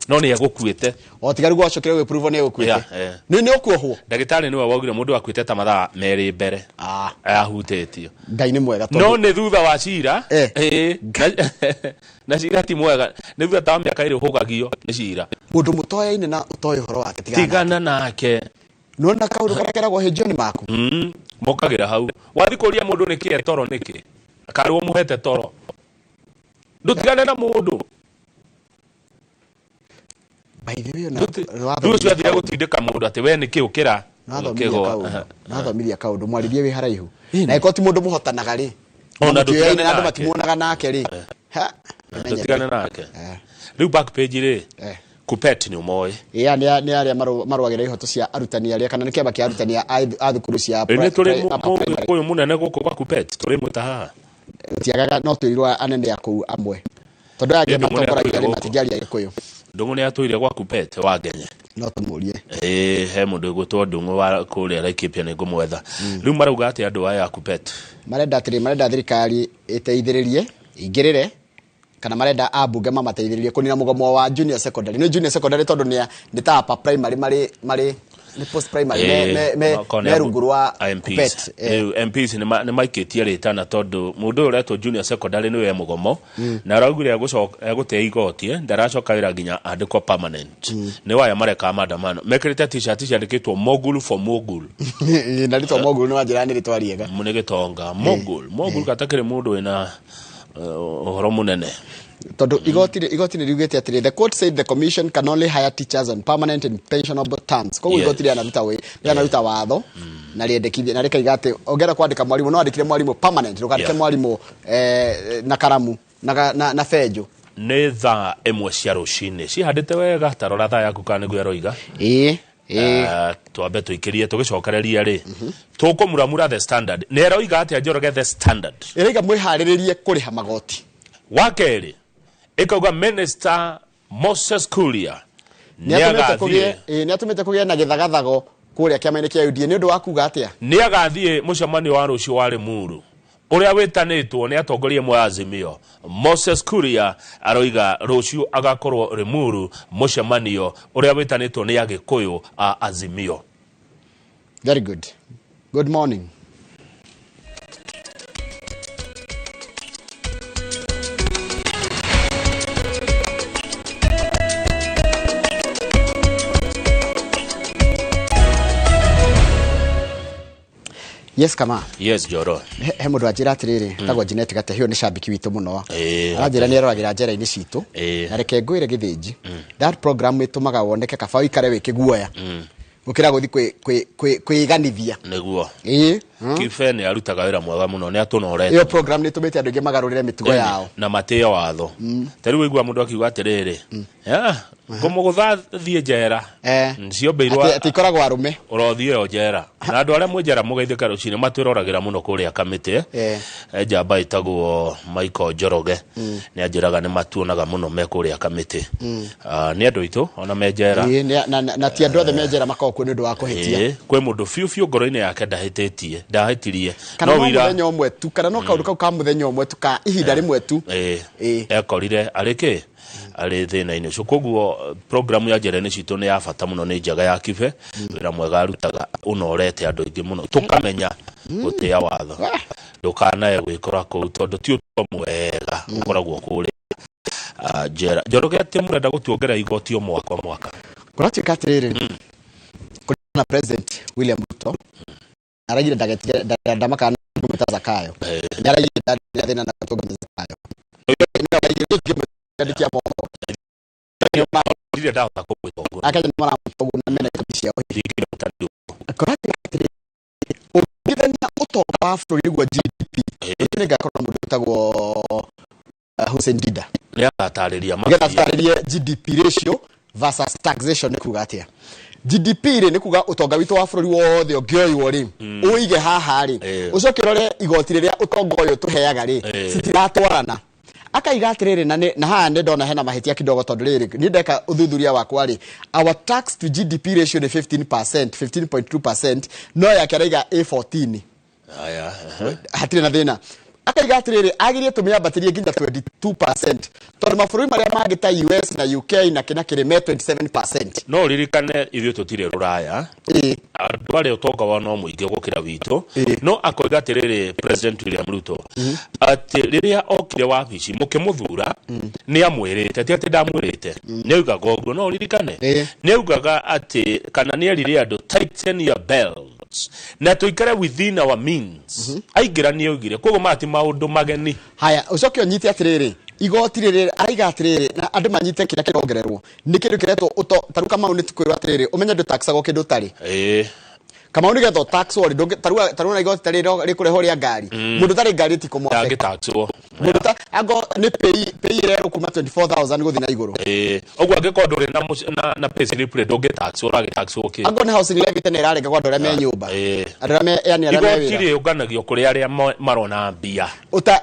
no ni yagukuite o tigari gwacokire we prove ni yagukuite ni okuohwo ndagitari ni waugire mundu akuite ta mathaa meri mbere ahutitio ngai ni mwega no ni thutha wa cira na cira ti mwega ni thutha ta miaka iri hugagio ni cira mundu mutoya-ine na utoya horo wake tigana nake nona kaundu karakeragwo hejoni maku mokagira hau wathi kuria mundu niki toro niki akarwo muhete toro ndutigane na mundu by the way na nducio athire gutindika mundu ati we niki ukira nathomithia kaundu mwaririe wi haraihu na ikoti mundu muhotanaga ri ona ndutigane na andu matimuonaga nake ri ndutigane nake riu back page ri Kupet ni umoe ni aria marwagira ihoto cia arutani aria kana ni kiamba kia arutani a thukuru cia ni turi mu munene guku kwa Kupet turi mutaha tiagaga no turirwa anene ya kuu amwe tondu age matongoragia ri matigiaria gikuyu ndungu ni atuire kwa Kupet wa Kenya no tumurie he mundu gutwa ndungu wa kuria Laikipia ni ngumwetha riu marauga ati andu aya Kupet marenda thirikari iteithiririe ingirire kana marenda abunge mamateithiririe kunina mugomo wa junior secondary no junior secondary tondu ni ta upper primary mari ni post primary me rungurwa MPs MPs ni maikitie ritana tondu mundu uretwo junior secondary ni we mugomo na raugire agute igoti ndaracoka wira ginya andikwa permanent ni waya mareka maandamano mekirite t-shirt ciandikitwo mogul for mogul na rito mogul ni wanjira ni ritwariega munigitonga mogul katakire mundu wina uhoro munene tondu igoti ni riugite atiri the court said the commission can only hire teachers on permanent and pensionable terms koguo igoti ri anaruta watho na riendekithia na rikaiga ati ongera kwandika mwalimu no andikire mwalimu permanent ndukandike mwalimu na karamu na fejo ni thaa imwe cia rucini cihandite wega tarora thaa yaku kana niguo aroiga twambe tuikirie tugicokereria ri tukumuramura the standard ni aroiga ati Njoroge the standard iriga mwihariririe kuriha magoti wakeri ikauga minister Moses Kuria ni atumite kugia na githagathago kuria kiama-ini kia UDA ni undu wa kuga atia ni agathie mucemanio wa rucio wa Limuru uria witanitwo ni atongoria mwa Azimio Moses Kuria aroiga rucio agakorwo Limuru mucemanio uria witanitwo ni Agikuyu a Azimio. Very good morning. Yes kama yes Joro he mundu ajira atiriri tagwa Janet Gatehio ni shabiki witu muno ajira ni aroragira njera-ini citu na reke ngwire githinji that program itumaga woneke kaba ikare wikiguoya gukira guthi kwiganithia niguo Kifene arutaga wira mwega muno ni atunorete iyo program ni tumite andu magarurire mitugo yao na mateo watho tari wigua mundu akiuga atiriri ngumugutha thie njera ncio beirwa ati ikoragwo arume urothie o njera na andu aria mwenjera mugeithika rucini matwiroragira muno kuria kamite njamba itagwo Michael Njoroge ni anjiraga ni matuonaga muno me kuria kamite ni andu itu ona menjera na ti andu othe menjera makao ku ni undu wa kuhitia kwe mundu fiu ngoro-ini yake ndahititie ndahĩtirie kana no muthenya umwe tu kana no kaundu kau ka muthenya umwe tu ka ihinda rimwe tu ekorire arĩkĩ arĩ thĩna-inĩ ũcio koguo programu ya njĩra-inĩ citũ nĩ ya bata mũno nĩ njega ya kibe wĩra mwega arutaga ũnorete andũ aingĩ mũno tũkamenya gũtĩa watho ndũkanae gwĩkora kũu tondũ ti ũtuo mwega ũkoragwo kũrĩ njera Njoroge atĩ mũrenda gũtuongera igoti o mwaka kũratuĩka atĩrĩrĩ na President William Ruto aragire ndamaka kumeta Zakayo aragire thĩna na gũtũngana Zakayo ndikia moko ndio ndahota kũgwĩtwo akaje mara mtogo na mena kabisa hili mtandao korati ugithania utonga wa bũrũri gwa GDP nĩ gakorwo mũndũ ũtagwo Hussein Dida nĩ agatarĩria GDP ratio versus taxation nĩ kuga atĩa GDP nĩ kuga utonga witũ wa bũrũri wothe ũngĩoywo rĩ ũige haha rĩ ucoke rore igoti rĩrĩa utonga ũyũ tũheaga rĩ citiratwarana akaiga atĩrĩrĩ na haha nĩ ndona hena mahĩtia kidogo tondũ rĩrĩ nĩ ndeka ũthuthuria wakwa rĩ our tax to GDP ratio nĩ 15% 15.2% no yake araiga A14 hatirĩ na thĩna akaiga atĩrĩrĩ agirie tũmĩambatĩrie nginya 22% tondũ mabũrũri marĩa mangĩ ta US na UK na kĩna kĩrĩ 27%. No ririkane ithuĩ tũtirĩ rũraya andũ arĩa ũtonga wao no mũingĩ gũkĩra witũ no akoiga atĩrĩrĩ President William Ruto atĩ rĩrĩa okire wabici mũkĩmũthura nĩ amwĩrĩte ti atĩ ndamwĩrĩte nĩ augaga ũguo no ririkane nĩ augaga atĩ kana nĩ erire andũ tighten your belts na tũikare within our means aingĩra nĩ augire koguo mati maũndũ mageni haya ucoke ũnyite atĩrĩrĩ igoti rĩrĩ araiga atĩrĩrĩ na andũ manyite kĩrĩa kĩrongererwo nĩ kĩndũ kĩretwo taruka mau nĩ tukwĩrwo atĩrĩrĩ ũmenye ndũ taxagwo kĩndũ tarĩ kama uni getho tax wori taruna igoti tari rikureho ria ngari mundu tari ngari ti kumwa age taxwo mundu ta ago ni pay rero kuma 24,000 guthi na iguru ogwa gekondo ri na pay slip re doge taxwo rage taxwo ki ago ni housing levy tene rarega kwa ndore me nyumba arame yani arame wira igoti ri uganagio kuri aria marona mbia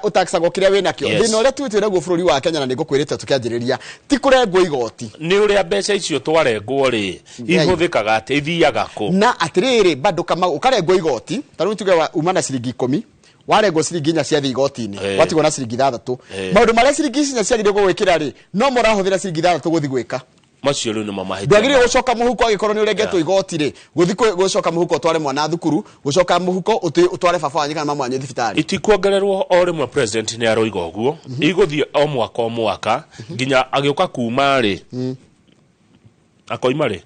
utaxago kiria wina kio thina uria twitwira guo bururi wa Kenya na nigukwirite tukianjiriria ti kurengwo igoti ni uria mbeca icio twarengwo ri ihuthikaga ati ithiaga ku na atiriri bado kama ukarengwo igoti taru tuge umana ciringi 10 warengwo ciringi nya cia igoti-ini watigwo na ciringi 3 maundu maria ciringi nya cia githego gwikira ri no murahuthira ciringi 3 guthi gwika macio ri no mamahite ndagire gucoka muhuko agikorwo ni urengetwo igoti ri guthi gucoka muhuko tware mwana thukuru gucoka muhuko utware baba wanyu kana mama wanyu thibitari itikuongererwo o rimwe president ni aroiga uguo iguthie o mwaka nginya agioka kuma ri akoima ri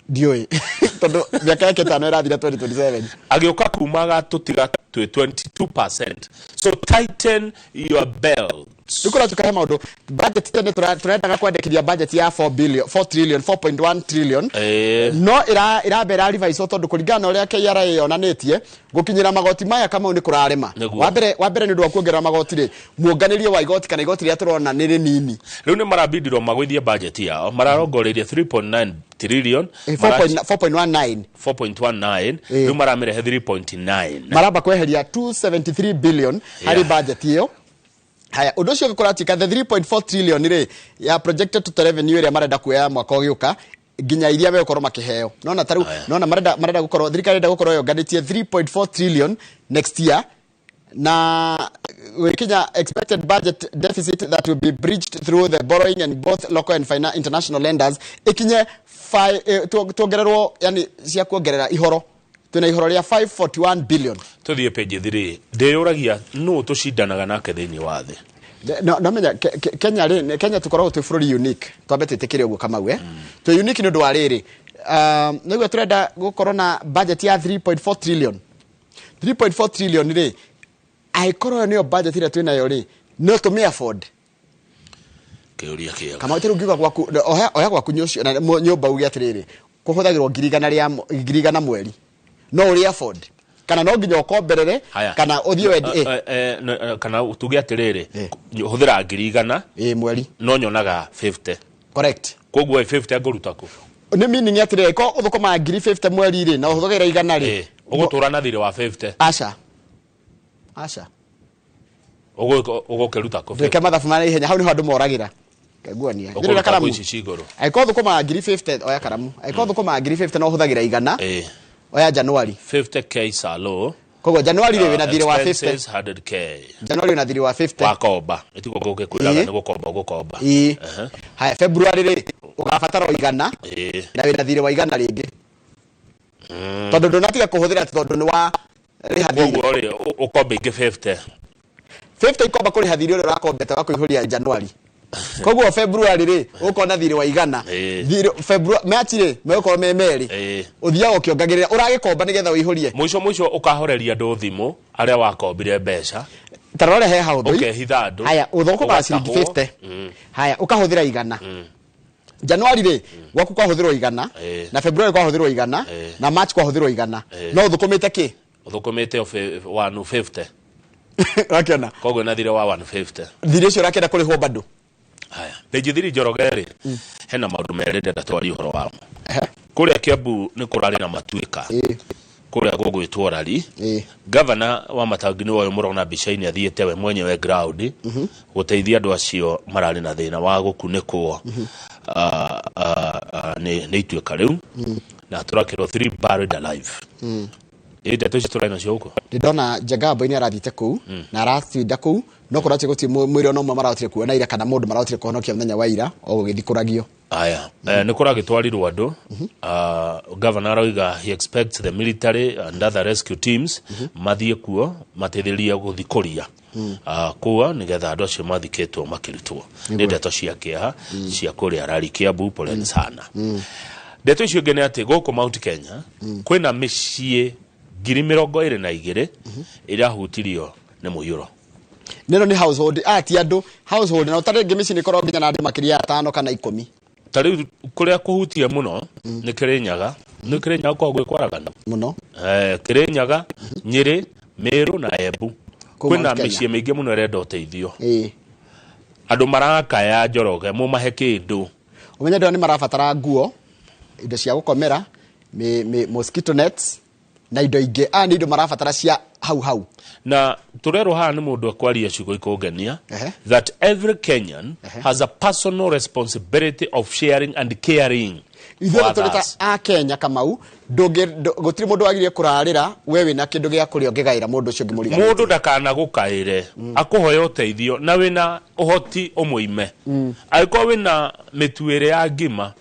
dioi todo miaka yake tano irathira 2027 agioka kumaga tutiga 22%. So tighten your belt. Dukura tukahe maundu budget tene turenda kwandikithia budget ya 4 trillion 4.1 trillion no irabera revise tondu kuringana uria KRA yonanitie gukinyira magoti maya kama ni kurarema wambere ni ndu kuongerera magoti ri muonganirie wa igoti kana igoti ria turona ni nini riu ni marabindirwo magwithie budget yao mararongoreria 3.9 trillion 4.19 riu maramirehe 3.9 maramba kweheria 273 billion hari budget hiyo. Haya udocio gukuratika the 3.4 trillion ri ya projected to revenue area marenda kuya mwaka ugiuka ginya iria we ukorwo makiheo nona taru nona marenda gukorwo thirikari enda gukorwo yonganitie 3.4 trillion next year na Kenya expected budget deficit that will be breached through the borrowing and both local and international lenders ikinye tuongererwo yani cia kuongerera ihoro tuna ihoro ria 541 billion tuthie page 3 ndeyuragia no tushindanaga nake thini wa thi no menya Kenya tukoragwo tu bururi unique twambe twitikire uguo kama we tu unique ni ndu wa riri niguo turenda gukorwo na budget ya 3.4 trillion 3.4 trillion ri aikorwo ni budget ira twina yo ri no tumi afford kiuria kiega kama utiru ngiuga gwaku oya gwaku nyumba ugi atiriri kuhuthagirwo ngirigana mweri no uri afford kana no nginya ukomberere kana uthie wendi kana utuge atiriri huthira ngirigana mweri no nyonaga 50 correct koguo 50 agoruta ku ni meaning atiriri ko uthukoma 50 mweri ri na uhuthagira igana ri ugutura na thire wa 50 asha ugo keruta ku ndeke mathafu mara ihenya hau ni handu moragira kaguania ndira karamu aiko thukoma 50 oya karamu aiko thukoma 50 no huthagira igana oya January 50k salo kogo January we na thire wa 50 100k January na thire wa 50 wakomba etiko goke kwiraga ni gukomba haya February ri ugabatara oigana na we na thire wa igana ringi tondu ndonatiga kuhuthira tondu ni wa rihathiri ukomba ingi 50 ikomba kuri hathiri uri rakombete wa kuihuria January koguo February ri ukona thire wa igana thire February March ri meko memeri uthia ukiongagirira uragikomba nigetha uihurie mwisho ukahoreria ndo thimu aria wakombire mbeca tarore he hauthu ukehitha andu haya uthoko kwa ciringi 50 haya ukahuthira igana January ri gwaku kwahuthirwo igana na February kwahuthirwo igana na March kwahuthirwo igana no uthukumite ki uthukumite 150 rakena koguo na thire wa 150 thire cio rakenda kurihwo bado haya Ndejithiri Njoroge hena maundu merende ndatwari uhoro wamo kuria Kiambu ni kurari na matuika kuria gugwitwo rari governor wa Matangi ni woyo murona bica-ini athiete we mwenyewe ground guteithia andu acio marari na thina wa gukunikwo ni ituika riu na turakirwo 3 buried alive ndeto ici turaina cio huko ndona Jagabo ini arathite ku na aratinda ku no kuratie guti mwiri no maratire kuona ira kana mundu maratire kuhonokia muthenya wa ira o gugithikuragio aya ni kuragitwarirwo andu governor oiga he expects the military and other rescue teams mathie kuo mateithirie guthikuria kuwa nigetha andu acio mathiketwo makiritwo ni ndeto cia kieha cia kuria rari Kiambu poleni sana ndeto icio ngene ati guku Mount Kenya kwina micii 22,000 iria hutirio ni muyuro neno ni household ati andu household na utarenge micii ni korwo nginya na andu makiria 5 kana 10 tari kuria kuhutie muno ni Kirinyaga kwa gwikwaragana muno Kirinyaga Nyeri Meru na Embu kwina micii mingi muno irenda uteithio andu marakaya Njoroge mu mahe kindu umenya ndio ni marabatara nguo indo cia gukomera mosquito nets na indo ingi ni indo marabatara cia hau na turero ha ni mundu akwaria ciugo ikungenia that every Kenyan has a personal responsibility of sharing and caring ithuĩ tũrĩta a Kenya Kamau gũtirĩ mũndũ wagĩrĩire kũrarĩra we wĩna kĩndũ gĩa kũrĩa ũngĩgaĩra mũndũ ũcio ũngĩmũriganĩtie mũndũ ndakana gũkaĩre akũhoya ũteithio na wĩna ũhoti ũmũime angĩkorwo wĩna mĩtuĩre ya ngima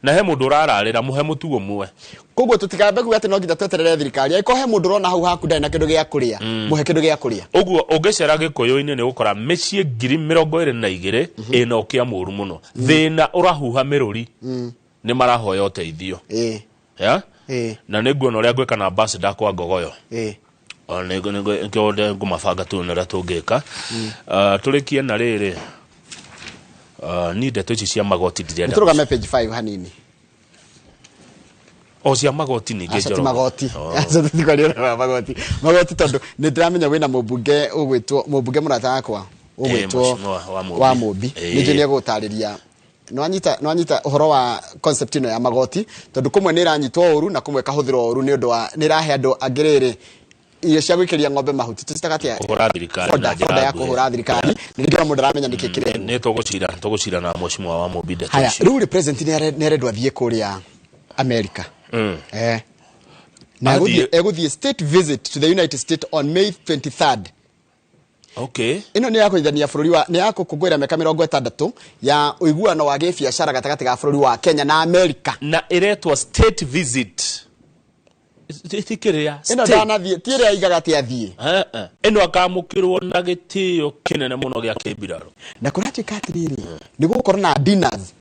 na he mũndũ ũrararĩra mũhe mũtu ũmwe koguo tũtikambe kuga atĩ no nginya tweterere thirikari angĩkorwo he mũndũ ũrona hau haku ndarĩ na kĩndũ gĩa kũrĩa mũhe kĩndũ gĩa kũrĩa ũguo ũngĩcera Gĩkũyũ-inĩ nĩ gũkora mĩciĩ 22,000 ĩno kĩamũru mũno thĩna ũrahuha mĩrũri ni marahoya uteithio ya na niguona uria gweka na ambassador kwa Ngogoyo ona ngode ngumabanga tu nira tungika turikie na riri ni ndeto ici cia magoti ndirenda turugame page 5 hanini o cia magoti ningi njoro magoti acha tutikwaria magoti tondu ni ndiramenya wina mubunge ugwitwo mubunge murata wakwa ugwitwo wa Mumbi nije ni gutariria no anyita uhoro wa concept ino ya magoti tondu kumwe ni ranyitwo uru na kumwe kahuthiro uru ni undu wa ni rahe andu agiriri iyo cia gwikiria ng'ombe mahuti tutagatia kuhura thirikari na njira ya kuhura thirikari ni ndio mundu aramenya nikikire ni tugucira na mheshimiwa wa Mumbi ndeto haya ruri president ni arendwa thie kuria America na eguthie state visit to the United States on May 23rd. Okay. Ino ni yako ithania bururi wa ni yako kugwira meka 60 ya uiguano wa gibiacara gatagati ga bururi wa Kenya na America na iretwa state visit itikiria ino ndanathie tiria igaga ti athie ino akamukirwo na gitio kinene muno gya kibiraro na kurati katiriri ni gukora na dinners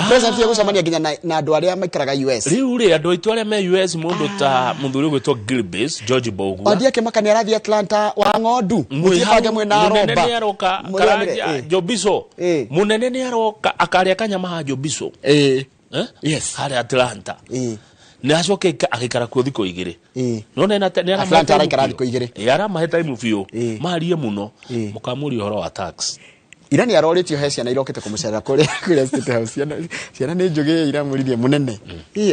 president ya gucamania nginya na andu aria maikaraga US riu ri andu aitu aria me US mundu ta muthuri gwitwo Gilbis George Bogua ondia kemakani arathi Atlanta wa Ng'ondu mutipange mwena roba munene ni aroka karaja Jobiso munene ni aroka akaria kanyama ha Jobiso yes hari Atlanta ni acoke agikara ku thiko igiri none na ni Atlanta araikara thiko igiri yara mahe time biu marie muno mukamuri horo wa tax ira ni aroretio he ciana irokete kumucera kuri state house ciana ni njugi ira muririe munene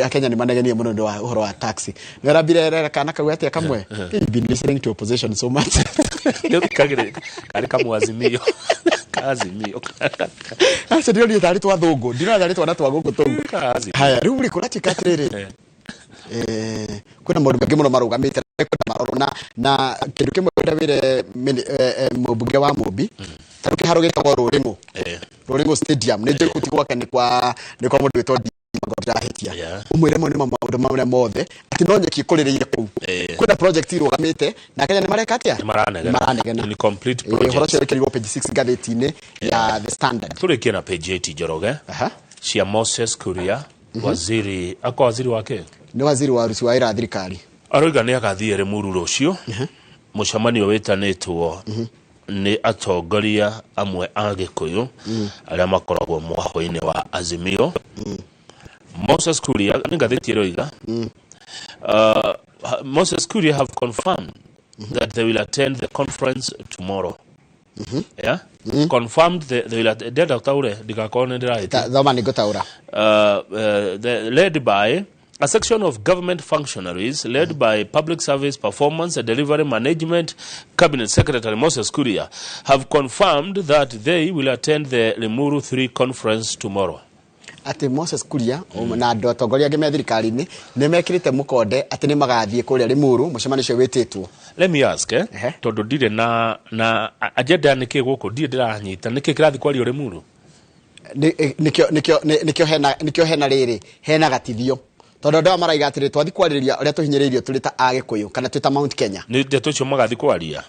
akenya ni manegenia muno ndo wa uhoro wa taxi no rabire kana kagu atia kamwe been listening to opposition so much kagire kari kamwazimio kazimio acha ndio ni tari twa thungu ndino tari twa na twa guku tungu haya riu ri kurati katiriri kuna maundu mengi muno marugamite kuna maroro na kindu kimwe ndawire mbunge wa Mumbi taruki harugite kwa Ruringo Stadium ne ndio kutigwa kani kwa mundu witwa Ngoja umwire mo ni maundu mamwe mothe ati no nyeki kurireire ku kuna project irugamite na Kenya ni mareka atia maranegena ni complete project horo cio kirigo page 6 gatheti-ini ya The Standard turikie na page 8 Njoroge cia Moses Kuria waziri wake ni waziri wa rusi wa ira thirikari aroiga ni agathie Limuru rucio mucemanio witanitwo ni atongoria amwe a Gikuyu aria makoragwo mwaho-ini wa Azimio. Moses Kuria ngatheti iroiga Moses Kuria have confirmed that they will attend the conference tomorrow. Confirmed they will attend led by a section of government functionaries led by Public Service Performance and Delivery Management Cabinet Secretary Moses Kuria have confirmed that they will attend the Limuru 3 conference tomorrow. Ati Moses Kuria na andu atongoria angi me thirikari-ini ni mekirite mukonde ati ni magathie kuria Limuru mucemani cio wititwo. Let me ask tondu ndire na agenda niki guku ndire ndiranyita niki kirathi kwario Limuru nikio hena riri hena gatithio tondu ndio maraiga atiri twathi kwariria uria tuhinyiririo turi ta Agikuyu kana twita Mount Kenya ni ndeto cio magathi kwaria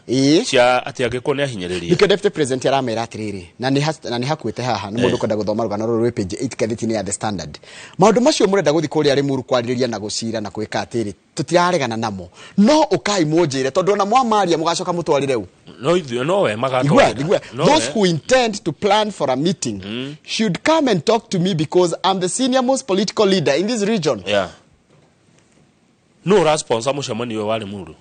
cia ati Agikuyu ni ahinyiriria nikio deputy president aramera atiriri na ni hakuite haha ni mundu kwenda guthoma rugano ruru page 8 gatheti-ini ya The Standard maundu macio murenda guthi kuria Limuru kwariria na gucira na kwika atiri tutiraregana namo no ukai munjire tondu na mwamaria mugacoka mutwarire u no we magatwa those who intend to plan for a meeting should come and talk to me because I'm the senior most political leader in this region. No response mucemanio wa Limuru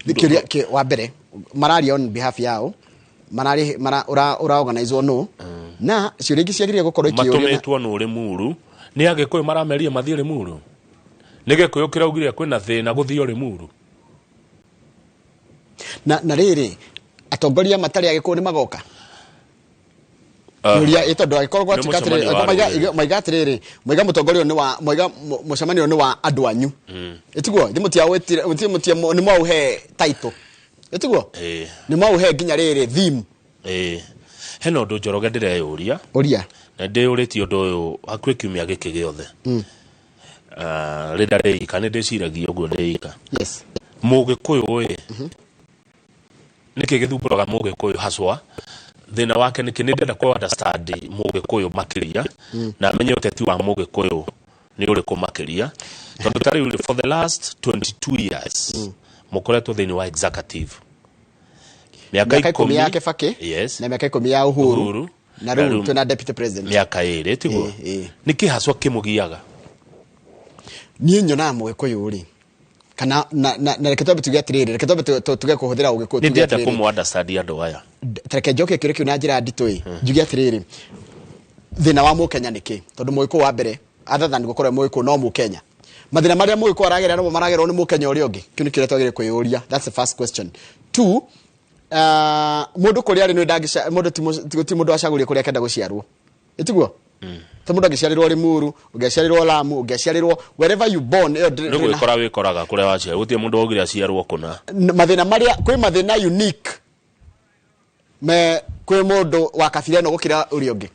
dikiria ke wa mbere marari on behalf yao marari ura organize no na cio ringi ciagiriye gukorwo ikiuria matumetwo no Limuru ni Agikuyu marameria mathie Limuru ni Gikuyu kiraugire kwina thina guthio Limuru na riri atongoria matari Agikuyu ni magoka Muria itondo agikorwo atikatire maiga atiriri maiga mutongorio ni wa maiga mucemanio ni wa andu anyu itiguo thimutia wetire mutia ni mwauhe title itiguo ni mwauhe nginya riri theme hena undu Njoroge ndireyuria na ndiyuritie undu uyu hakuhi kiumia giki giothe rida reika ni ndiciragia uguo reika Mugikuyu niki githumburaga Mugikuyu haswa thina wake niki ndenda ku understand Mugikuyu makiria na amenye uteti wa Mugikuyu ni uriku makiria tondu tari for the last 22 years mukoretwo thini wa executive miaka 10 ya Kibaki na miaka 10 ya Uhuru na riu tuna deputy president miaka 2 tiguo niki haswa kimugiaga nie nyona Mugikuyu ri kana na reketobe tugiatirire reketobe tuge kuhuthira Ugikuyu ni ndenda kumu understand andu aya tereke njoke kire kiu na njira nditoi njugiatirire thina wa Mukenya niki tondu Mugikuyu wa mbere other than gukorwo Mugikuyu no Mukenya mathina maria Mugikuyu aragerera no maragerwo ni Mukenya uri ungi kiu ni kire twagire kwiyuria that's the first question. 2 mundu kuri ari no ndagisha mundu ti mundu acagurie kuri akenda guciarwo itiguo ta mundu agicarirwo Limuru ugiaciarirwo Lamu ugiaciarirwo wherever you born no gwikora wikoraga kuria wacia gutie mundu ogire aciarwo kuna mathina maria kwi mathina unique me kwi mundu wa kabira no gukira uri ungi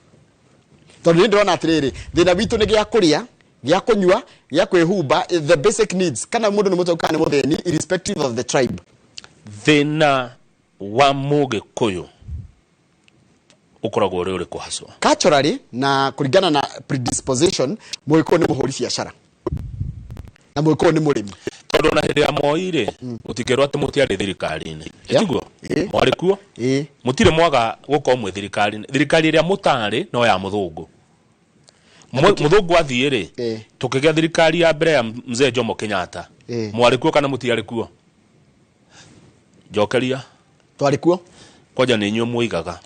tondu ndirona atiriri thina witu ni gia kuria gia kunyua gia kwihumba the basic needs kana mundu ni mutoka ni mutheni irrespective of the tribe thina wa Mugikuyu ukoragwo uri kuhaswa culturally na kuringana na predisposition Mugikuyu ni muhuri biashara na Mugikuyu ni murimi tondu na hindi ya Moi utikerwa ati mutiari thirikari-ini itiguo mwari kuo mutire mwaga gukorwo mwe thirikari iria mutari no ya muthungu muthungu athie tukigia thirikari ya mbere ya Mzee Jomo Kenyatta mwari kuo kana mutiari kuo njokeria twari kuo kwaja ni nyu muigaga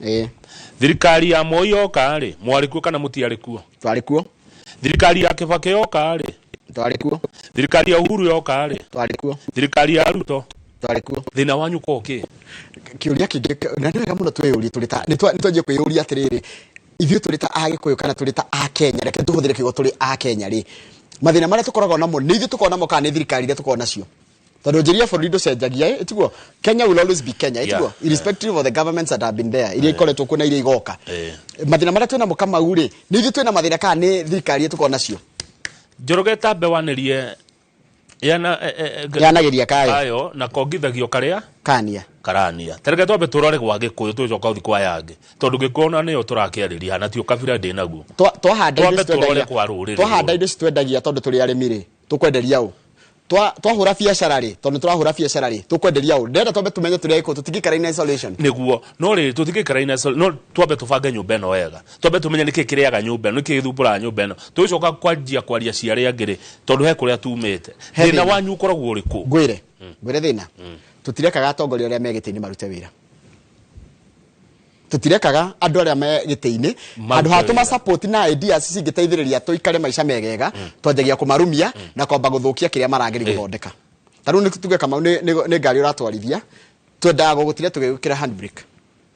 thirikari ya Moi yoka ri mwari kuo kana mutiari kuo twari kuo thirikari ya Kibaki yoka ri twari kuo thirikari ya Uhuru yoka ri twari kuo thirikari ya Ruto twari kuo thina wanyu ko ki kiuria kingi na ndio kama tweyuria tulita nitwaje kweyuria atiriri ithuĩ tũrĩ ta Agĩkũyũ kana tũrĩ ta Akenya, reke tũhũthĩre kiugo tũrĩ Akenya rĩ, mathĩna marĩa tũkoragwo namo nĩ ithuĩ tũkoragwo namo kana nĩ thirikari iria tũkoragwo nacio. Tondũ njĩria bũrũri ndũcenjagia etiguo, Kenya will always be Kenya etiguo, irrespective of the governments that have been there, iria ikoretwo kuo na iria igoka. Mathĩna marĩa twĩnamo Kamau rĩ, nĩ ithuĩ twĩna mathĩna kana nĩ thirikari tũkoragwo nacio. Njoroge Tambe wanĩrie yanageria kayo na kongithagio karia karania tereke twambe turore gwa Gĩkũyũ tucoka uthi kwa yange tondu Gĩkũyũ nĩyo tũrakĩarĩria na tio kabira ndĩ naguo twahanda indo citwendagia tondu tũrĩ arĩmi rĩ tũkwenderia ũ twahũra biacara rĩ tondu tũrahũra biacara rĩ tũkwenderia ũ ndenda twambe tumenye tũrĩ Gĩkũyũ tũtingĩikara in isolation nĩguo no rĩ tũtingĩikara in isolation no twambe tũbange nyũmba ĩno wega twambe tumenye nĩkĩ kĩrĩaga nyũmba ĩno nĩkĩ gĩthumbũraga nyũmba ĩno tũcoka kwanjia kwaria ciarĩa angĩ rĩ tondu he kũrĩa tumĩte thĩna wanyu ũkoragwo ũrĩkũ ngwĩre thĩna tutirekaga atongoria arĩa me gĩtĩ-inĩ marute wĩra tutirekaga andũ arĩa me gĩtĩ-inĩ andũ ha tũma support na ideas cingĩteithĩrĩria tũikare maica megega twanjagia kũmarumia na kwamba gũthũkia kĩrĩa marageria gũthondeka tarĩu nĩ tuge Kamau nĩ ngari ũratwarithia twendaga gũgũtiria tũgĩgĩkĩra handbrake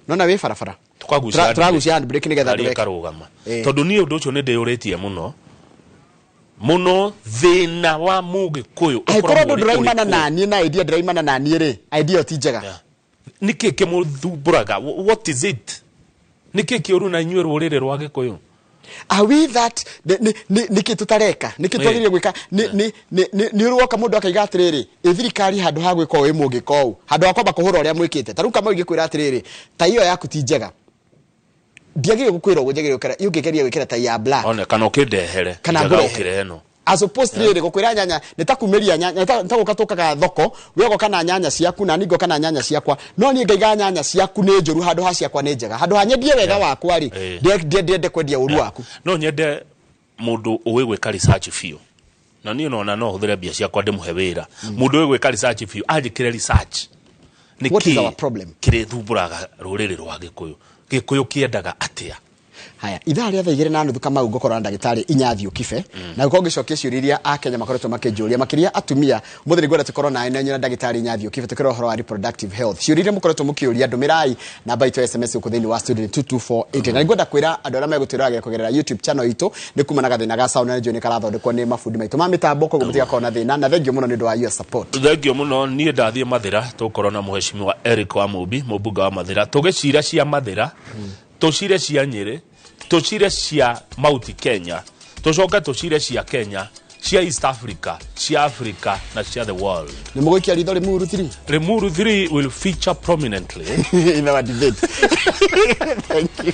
nona wĩ barabara tũragucia handbrake nĩgetha ndũkarũgama tondũ niĩ ũndũ ũcio nĩ ndĩyũrĩtie mũno thĩna wa Mũgĩkũyũ ũkorwo ndũraimana naniĩ na idea ndĩraimana naniĩ rĩ idea ti njega nĩkĩ kĩmũthumbũraga what is it nĩkĩ kĩũru na inyuĩ rũrĩrĩ rwa Gĩkũyũ are we that nĩkĩ tũtareka nĩkĩ twagĩrĩire gwĩka nĩ ũroka mũndũ akaiga atĩrĩrĩ thirikari handũ ha gwĩka ũũ mũngĩka ũũ handũ ha kwamba kũhũra ũrĩa mwĩkĩte tarĩu Kamau ingĩkwĩra atĩrĩrĩ ta iyo yaku ti njega ndiagĩrĩire gũkwĩra ũguo njagĩrĩire ũngĩgeria gwĩkĩra ta ya black ona kana ũkĩndehere kana ngũrehe no as opposed to gũkwĩra nyanya nĩtakumĩria nyanya nĩtagũka tũkaga thoko wego kana nyanya ciaku na ningo kana nyanya ciakwa no niĩ ngaiga nyanya ciaku nĩ njũru handũ ha ciakwa nĩ njega handũ ha nyendie wega wakwa rĩ ndĩende kwendia ũru waku no nyende mũndũ ũĩ gwĩka research biũ na niĩ no hũthĩre mbia ciakwa ndĩmũhe wĩra mũndũ ũĩ gwĩka research biũ anjĩkĩre research nĩkĩ kĩrĩ thumbũraga rũrĩrĩ rwa Gĩkũyũ kĩendaga atĩa haya ithaa rĩa 2:30 Kamau ngũkorwo na ndagĩtarĩ Inyathi Ũkibe na gũkorwo ngĩcokia ciũria iria Akenya makoretwo makĩnjũria makĩria atumia mũthĩ ngwenda tũkorwo na ndagĩtarĩ Inyathi Ũkibe tũkĩrora ũhoro wa reproductive health ciũria iria mũkoretwo mũkĩũria ndũmĩrai namba itũ SMS ũkũ thĩinĩ wa studio 22480 na ngwenda kwĩra andũ arĩa megũtwĩraga kũgerera YouTube channel itũ nĩ kuma na gathĩna ga sound na njũĩ nĩ karathondekwo nĩ mabundi maitũ ma mĩtambo koguo mũtigakorwo na thĩna na thengio mũno nĩ ũndũ wa your support thengio mũno niĩ ndathiĩ Mathĩra tũkorwo na mũheshimiwa Eric wa mũmbunge wa Mathĩra tũgĩcira cia Mathĩra tũcire cia Nyĩrĩ tũcire cia Mount Kenya tũcoka tũcire cia Kenya cia East Africa cia Africa na cia the world nĩ mũgũikia ritho Limuru 3 Limuru 3 will feature prominently in our debate thank you